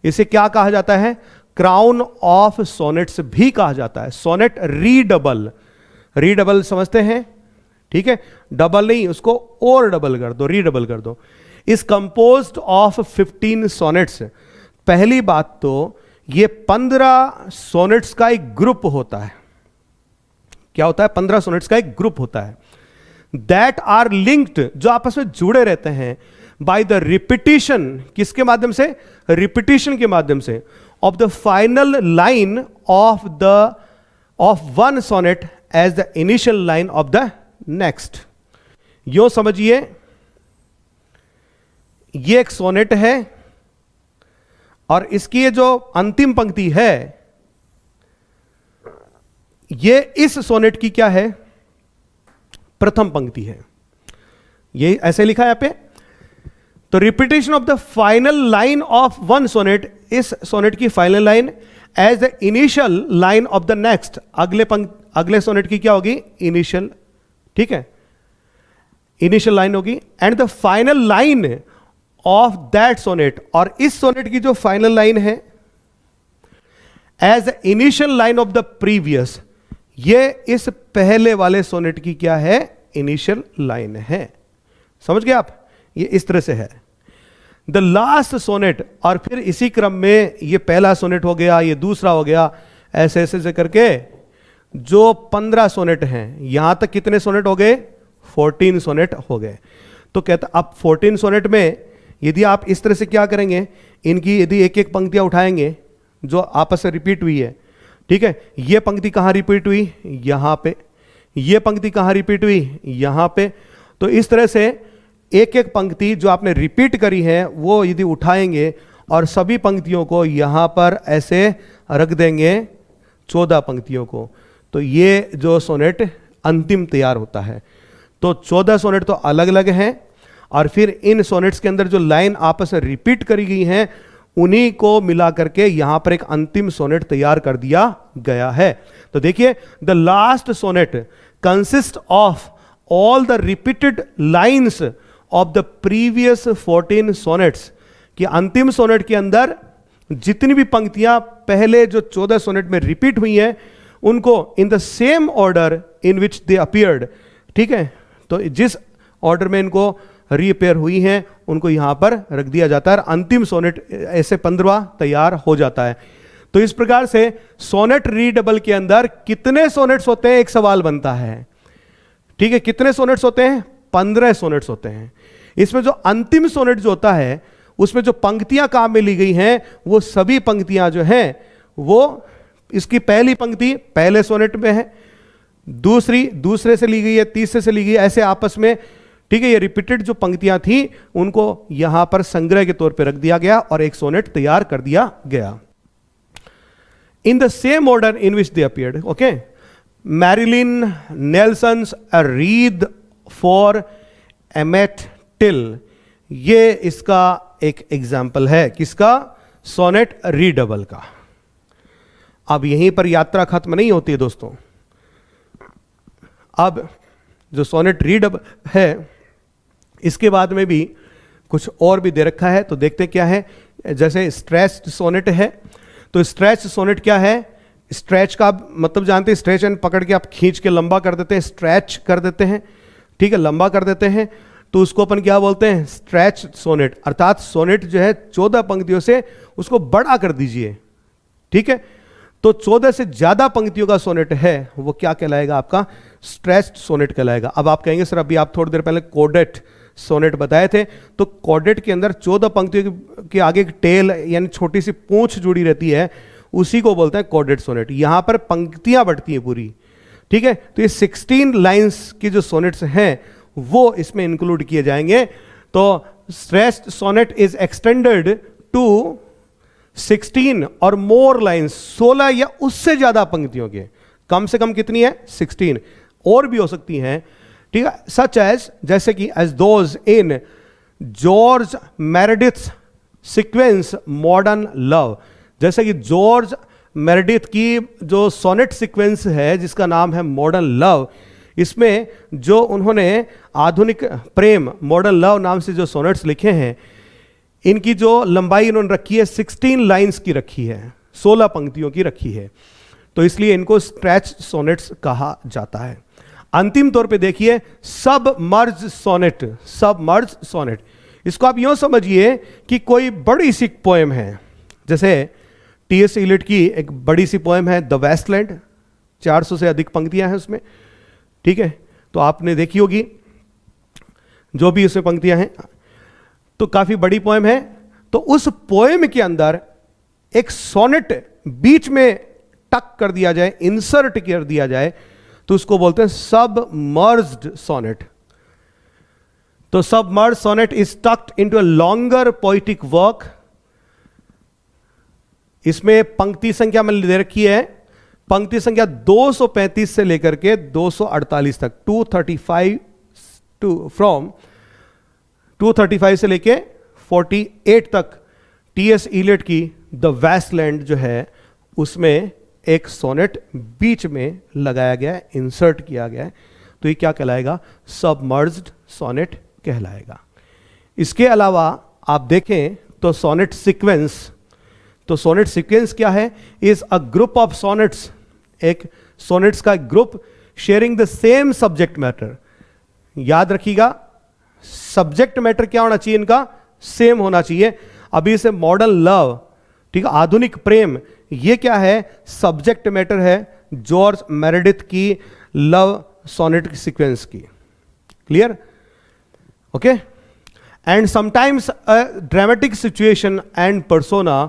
इसे क्या कहा जाता है? क्राउन ऑफ सोनेट्स भी कहा जाता है। सोनेट रीडबल, रीडबल समझते हैं? ठीक है, डबल नहीं, उसको और डबल कर दो, रीडबल कर दो। Is composed of 15 sonnets. पहली बात तो ये 15 सोनेट्स का एक ग्रुप होता है। क्या होता है? 15 सोनेट्स का एक ग्रुप होता है। दैट आर लिंक्ड, जो आपस में जुड़े रहते हैं, बाय द रिपीटिशन, किसके माध्यम से? रिपीटिशन के माध्यम से, of the final line of one sonnet as the initial line of the next. यो समझिए, ये एक सोनेट है और इसकी ये जो अंतिम पंक्ति है, ये इस सोनेट की क्या है? प्रथम पंक्ति है। ये ऐसे लिखा है यहां पे। तो repetition of the final line of one sonnet, इस सोनेट की final line as the initial line of the next, अगले सोनेट की क्या होगी? इनिशियल। ठीक है, इनिशियल लाइन होगी। And the final line of that sonnet, और इस सोनेट की जो फाइनल लाइन है as the initial line of the previous, ये इस पहले वाले सोनेट की क्या है? इनिशियल लाइन है। समझ गए आप? ये इस तरह से है। द लास्ट सोनेट, और फिर इसी क्रम में ये पहला सोनेट हो गया, ये दूसरा हो गया, ऐसे ऐसे से करके जो 15 सोनेट हैं, यहां तक कितने सोनेट हो गए? 14 सोनेट हो गए। तो कहता अब 14 सोनेट में यदि आप इस तरह से क्या करेंगे, इनकी यदि एक एक पंक्तियां उठाएंगे जो आपस में रिपीट हुई है, ठीक है, ये पंक्ति कहां रिपीट हुई? यहां पे। ये पंक्ति कहां रिपीट हुई? यहां पे। तो इस तरह से एक एक पंक्ति जो आपने रिपीट करी है वो यदि उठाएंगे और सभी पंक्तियों को यहां पर ऐसे रख देंगे, 14 पंक्तियों को, तो ये जो सोनेट अंतिम तैयार होता है। तो 14 सोनेट तो अलग अलग हैं, और फिर इन सोनेट्स के अंदर जो लाइन आपस में रिपीट करी गई हैं उन्हीं को मिला करके यहां पर एक अंतिम सोनेट तैयार कर दिया गया है। तो देखिए, the last sonnet consist of all the repeated lines of the previous 14 sonnets, कि अंतिम सोनेट के अंदर जितनी भी पंक्तियां पहले जो 14 सोनेट में रिपीट हुई हैं उनको इन the same order in which they appeared, ठीक है, तो जिस ऑर्डर में इनको रीअपेयर हुई हैं उनको यहां पर रख दिया जाता है, अंतिम सोनेट ऐसे 15वां तैयार हो जाता है। तो इस प्रकार से सोनेट रीडबल के अंदर कितने सोनेट्स होते हैं, एक सवाल बनता है। ठीक है, कितने सोनेट्स होते हैं? 15 सोनेट्स होते हैं। इसमें जो अंतिम सोनेट जो होता है उसमें जो पंक्तियां काम में ली गई हैं वो सभी पंक्तियां जो हैं वो, इसकी पहली पंक्ति पहले सोनेट में है, दूसरी दूसरे से ली गई है, तीसरे से ली गई है, ऐसे आपस में। ठीक है, ये रिपीटेड जो पंक्तियां थी उनको यहां पर संग्रह के तौर पे रख दिया गया और एक सोनेट तैयार कर दिया गया। In the same order in which they appeared, okay. Marilyn Nelson's a wreath for Emmett Till, ये इसका एक एग्जाम्पल है, किसका? सोनेट रीडबल का। अब यहीं पर यात्रा खत्म नहीं होती है दोस्तों। अब जो सोनेट रीडबल है इसके बाद में भी कुछ और भी दे रखा है, तो देखते क्या है। जैसे स्ट्रेच्ड सोनेट है, तो स्ट्रेच सोनेट क्या है? स्ट्रेच का मतलब जानते हैं, स्ट्रेच एंड पकड़ के आप खींच के लंबा कर देते हैं, स्ट्रेच कर देते हैं। ठीक है, लंबा कर देते हैं, तो उसको अपन क्या बोलते हैं? Stretch sonnet. अर्थात सोनेट जो है 14 पंक्तियों से उसको बड़ा कर दीजिए। ठीक है, तो 14 से ज्यादा पंक्तियों का सोनेट है वो क्या कहलाएगा? आपका स्ट्रेच्ड सोनेट कहलाएगा। अब आप कहेंगे सर अभी आप थोड़ी देर पहले कोडेट सोनेट बताए थे, तो कोडेट के अंदर 14 पंक्तियों के आगे एक टेल यानी छोटी सी पूंछ जुड़ी रहती है, उसी को बोलते हैं कोडेट सोनेट। यहां पर पंक्तियां बढ़ती हैं पूरी। ठीक है, तो ये 16 लाइंस की जो सोनेट्स हैं वो इसमें इंक्लूड किए जाएंगे। तो stretched sonnet is extended to 16 और मोर लाइंस, 16 या उससे ज्यादा पंक्तियों के। कम से कम कितनी है? 16, और भी हो सकती हैं। ठीक है, सच एज, जैसे कि as those in George Meredith sequence modern love, जैसे कि जॉर्ज मेरेडिथ की जो सोनेट सीक्वेंस है जिसका नाम है मॉडर्न लव, इसमें जो उन्होंने आधुनिक प्रेम मॉडर्न लव नाम से जो सोनेट्स लिखे हैं, इनकी जो लंबाई इन्होंने रखी है 16 लाइंस की रखी है, 16 पंक्तियों की रखी है, तो इसलिए इनको स्ट्रेच सोनेट्स कहा जाता है। अंतिम तौर पे देखिए सबमर्ज सोनेट, सबमर्ज सोनेट, इसको आप यूं समझिए कि कोई बड़ी सी पोएम है, जैसे टी.एस. इलियट की एक बड़ी सी पोएम है द वेस्टलैंड, 400 से अधिक पंक्तियां हैं उसमें। ठीक है, तो आपने देखी होगी जो भी उसमें पंक्तियां हैं, तो काफी बड़ी पोएम है। तो उस पोएम के अंदर एक सोनेट बीच में टक कर दिया जाए, इंसर्ट कर दिया जाए, तो उसको बोलते हैं सबमर्ज्ड सोनेट। तो submerged sonnet is tucked into a longer poetic work. इसमें पंक्ति संख्या मैंने दे रखी है, पंक्ति संख्या 235 से लेकर के 248 तक, 235 फ्रॉम 235 से लेके 48 तक टी.एस. इलियट की द वेस्टलैंड जो है उसमें एक सोनेट बीच में लगाया गया है, इंसर्ट किया गया है, तो ये क्या कहलाएगा? सबमर्ज्ड सोनेट कहलाएगा। इसके अलावा आप देखें तो सोनेट सीक्वेंस, तो सोनेट सीक्वेंस क्या है? Is a group of sonnets, एक सोनेट्स का group sharing the same subject matter. याद रखिएगा सब्जेक्ट मैटर क्या होना चाहिए? इनका सेम होना चाहिए। अभी से मॉडर्न लव, ठीक है, आधुनिक प्रेम, ये क्या है? सब्जेक्ट मैटर है जॉर्ज मेरेडिथ की लव सोनेट सीक्वेंस की। Clear? Okay. And sometimes a dramatic situation and persona,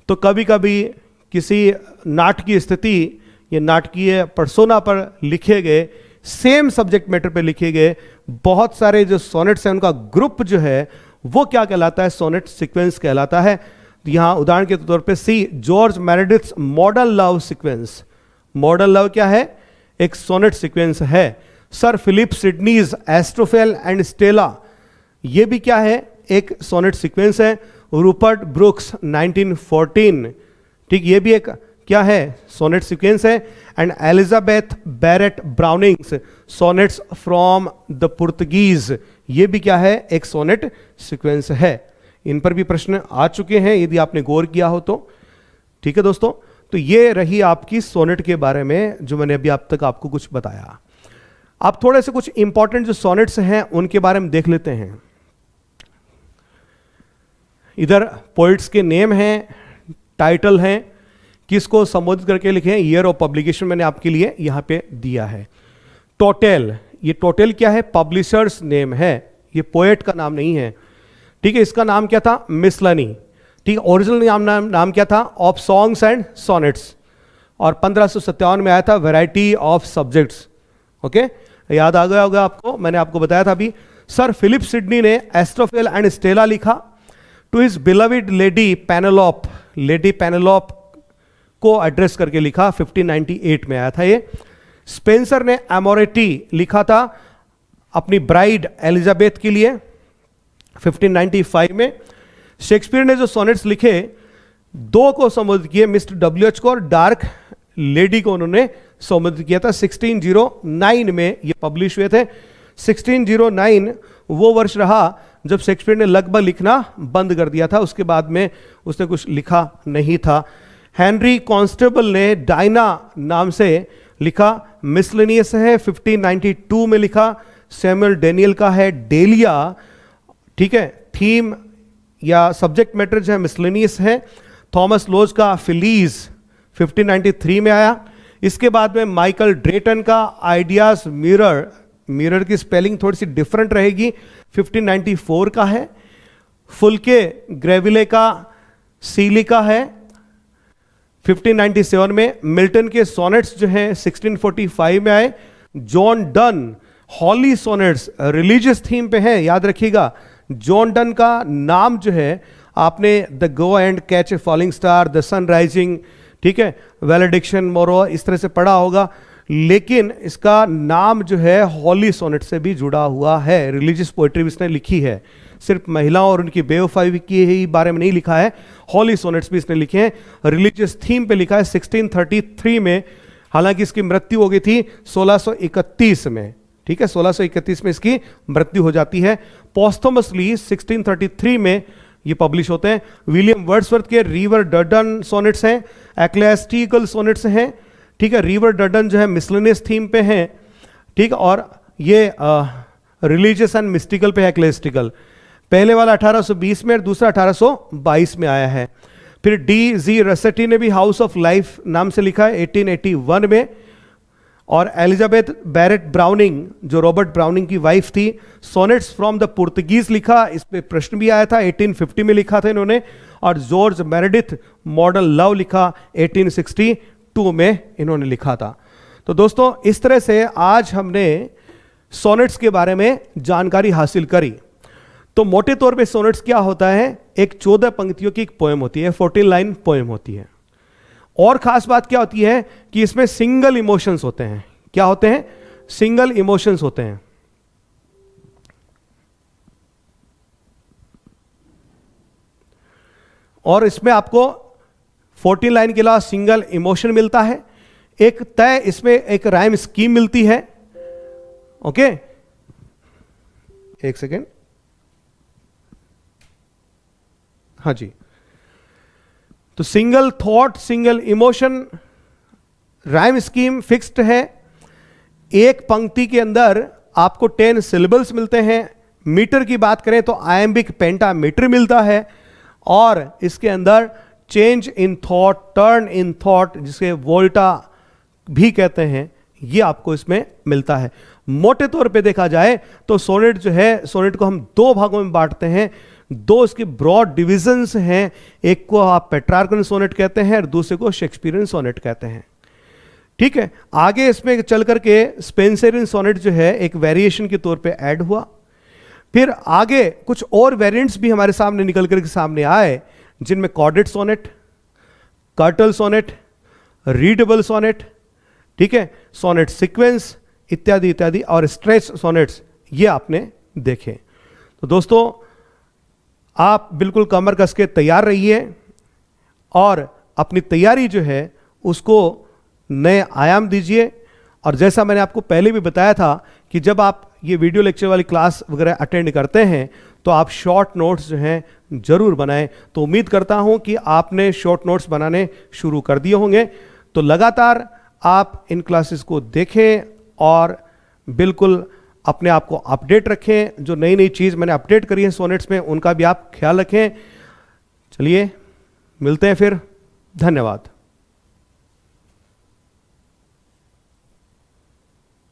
तो कभी कभी किसी नाटकीय स्थिति या नाटकीय पर्सोना पर लिखे गए, सेम सब्जेक्ट मैटर पे लिखे गए बहुत सारे जो सोनेट्स हैं, उनका ग्रुप जो है वो क्या कहलाता है? सोनेट सीक्वेंस कहलाता है। यहां उदाहरण के तौर पे see George Meredith's modern love sequence. Modern love क्या है? एक सोनेट सीक्वेंस है। Sir Philip Sidney's Astrophel and Stella, ये भी क्या है? एक सोनेट सीक्वेंस है। रूपर्ट ब्रुक्स 1914, ठीक, ये भी एक क्या है? सोनेट सीक्वेंस है। And Elizabeth Barrett Browning's sonnets from the Portuguese, ये भी क्या है? एक सोनेट सीक्वेंस है। इन पर भी प्रश्न आ चुके हैं यदि आपने गौर किया हो तो। ठीक है दोस्तों, तो ये रही आपकी सोनेट के बारे में जो मैंने अभी आप तक आपको कुछ बताया। अब थोड़े से कुछ इंपॉर्टेंट जो सोनेट्स हैं उनके बारे में देख लेते हैं। इधर पोइट्स के नेम हैं, टाइटल हैं, किसको संबोधित करके लिखे हैं, ईयर ऑफ पब्लिकेशन मैंने आपके लिए यहां पे दिया है। टोटेल, ये टोटेल क्या है, पब्लिशर्स नेम है, ये पोएट का नाम नहीं है, ठीक है। इसका नाम क्या था, मिसलनी, ठीक है। ओरिजिनल नाम क्या था, ऑफ सॉन्ग्स एंड सोनेट्स, और 1557 में आया था वैरायटी ऑफ सब्जेक्ट्स। ओके, याद आ गया होगा आपको, मैंने आपको बताया था अभी। सर फिलिप सिडनी ने एस्ट्रोफेल एंड स्टेला लिखा to his beloved lady Penelope, lady Penelope को एड्रेस करके लिखा, 1598 में आया था ये। स्पेंसर ने एमोरेटी लिखा था अपनी ब्राइड एलिजाबेथ के लिए 1595 में। शेक्सपियर ने जो सोनेट्स लिखे, दो को संबोधित किए, मिस्टर डब्ल्यूएच को और डार्क लेडी को उन्होंने संबोधित किया था। 1609 में ये पब्लिश हुए थे। 1609 वो वर्ष रहा जब शेक्सपियर ने लगभग लिखना बंद कर दिया था, उसके बाद में उसने कुछ लिखा नहीं था। हेनरी कॉन्स्टेबल ने डायना नाम से लिखा, मिसलेनियस है, 1592 में लिखा। सैमुअल डेनियल का है डेलिया, ठीक है, थीम या सब्जेक्ट मैटर जो है मिसलेनियस है। थॉमस लोज का फिलीज 1593 में आया। इसके बाद में माइकल ड्रेटन का आइडियाज मिरर, मिरर की स्पेलिंग थोड़ी सी डिफरेंट रहेगी, 1594 का है। फुल्के ग्रेविले का सीली का है 1597 में। मिल्टन के सोनेट्स जो हैं 1645 में आए। जॉन डन हॉली सोनेट्स रिलीजियस थीम पे हैं, याद रखिएगा। जॉन डन का नाम जो है आपने the go and catch a falling star, the sun rising, ठीक है, वैलेडिक्शन, मोरो, इस तरह से पढ़ा होगा, लेकिन इसका नाम जो है हॉली सोनेट से भी जुड़ा हुआ है। रिलीजियस पोएट्री इसने लिखी है, सिर्फ महिलाओं और उनकी बेवफाई की ही बारे में नहीं लिखा है, हॉली सोनेट्स भी इसने लिखे हैं। रिलीजियस थीम पे लिखा है 1633 में, हालांकि इसकी मृत्यु हो गई थी 1631 में, ठीक है, 1631 में इसकी मृत्यु हो जाती है। पोस्थमसली 1633 में ये पब्लिश होते हैं। विलियम वर्ड्सवर्थ के रिवर डर्डन सोनेट्स हैं, एक्लेस्टिकल सोनेट्स हैं, ठीक है। रिवर डर्डन जो है मिसलेनियस थीम पे हैं, ठीक, और ये रिलीजियस एंड मिस्टिकल पे है, एक्लेस्टिकल। पहले वाला 1820 में और दूसरा 1822 में आया है। फिर डी जी रसेटी ने भी हाउस ऑफ लाइफ नाम से लिखा है 1881 में। और एलिजाबेथ बैरेट ब्राउनिंग, जो रॉबर्ट ब्राउनिंग की वाइफ थी, सोनेट्स फ्रॉम द पुर्तगीज लिखा, इस पे प्रश्न भी आया था, 1850 में लिखा था इन्होंने। और जॉर्ज मेरेडिथ मॉडर्न लव लिखा 1862 में इन्होंने लिखा था। तो दोस्तों इस तरह से आज हमने सोनेट्स के बारे में जानकारी हासिल करी। तो मोटे तौर पे सोनेट्स क्या होता है, एक 14 पंक्तियों की एक पोएम होती है, 14 लाइन पोएम होती है। और खास बात क्या होती है कि इसमें सिंगल इमोशंस होते हैं। क्या होते हैं, सिंगल इमोशंस होते हैं। और इसमें आपको 14 लाइन के अलावा सिंगल इमोशन मिलता है, एक तय इसमें एक राइम स्कीम मिलती है। ओके, एक सेकेंड, हाँ जी। तो single thought, single emotion, rhyme scheme fixed है। एक पंक्ति के अंदर आपको 10 सिलेबल्स मिलते हैं। मीटर की बात करें तो आयम्बिक पेंटामीटर मिलता है। और इसके अंदर change in thought, turn in thought, जिसे वोल्टा भी कहते हैं, ये आपको इसमें मिलता है। मोटे तौर पे देखा जाए तो सोनेट जो है, सोनेट को हम दो भागों में बांटते हैं। दो इसके ब्रॉड डिविजन्स हैं, एक को आप पेट्रार्कन सोनेट कहते हैं और दूसरे को शेक्सपियरियन सोनेट कहते हैं, ठीक है। आगे इसमें चल करके स्पेंसरियन सोनेट जो है एक वेरिएशन के तौर पे ऐड हुआ। फिर आगे कुछ और वेरिएंट्स भी हमारे सामने निकल करके सामने आए, जिनमें caudate sonnet, curtal sonnet, redoubled sonnet, ठीक है, सोनेट सीक्वेंस इत्यादि इत्यादि, और स्ट्रेच सोनेट्स, ये आपने देखे। तो दोस्तों आप बिल्कुल कमर कस के तैयार रहिए और अपनी तैयारी जो है उसको नए आयाम दीजिए। और जैसा मैंने आपको पहले भी बताया था कि जब आप ये वीडियो लेक्चर वाली क्लास वगैरह अटेंड करते हैं तो आप शॉर्ट नोट्स जो हैं जरूर बनाएं। तो उम्मीद करता हूं कि आपने शॉर्ट नोट्स बनाने शुरू कर दिए होंगे। तो लगातार आप इन क्लासेस को देखें और बिल्कुल अपने आप को अपडेट रखें। जो नई नई चीज़ मैंने अपडेट करी है सोनेट्स में, उनका भी आप ख्याल रखें। चलिए मिलते हैं फिर, धन्यवाद।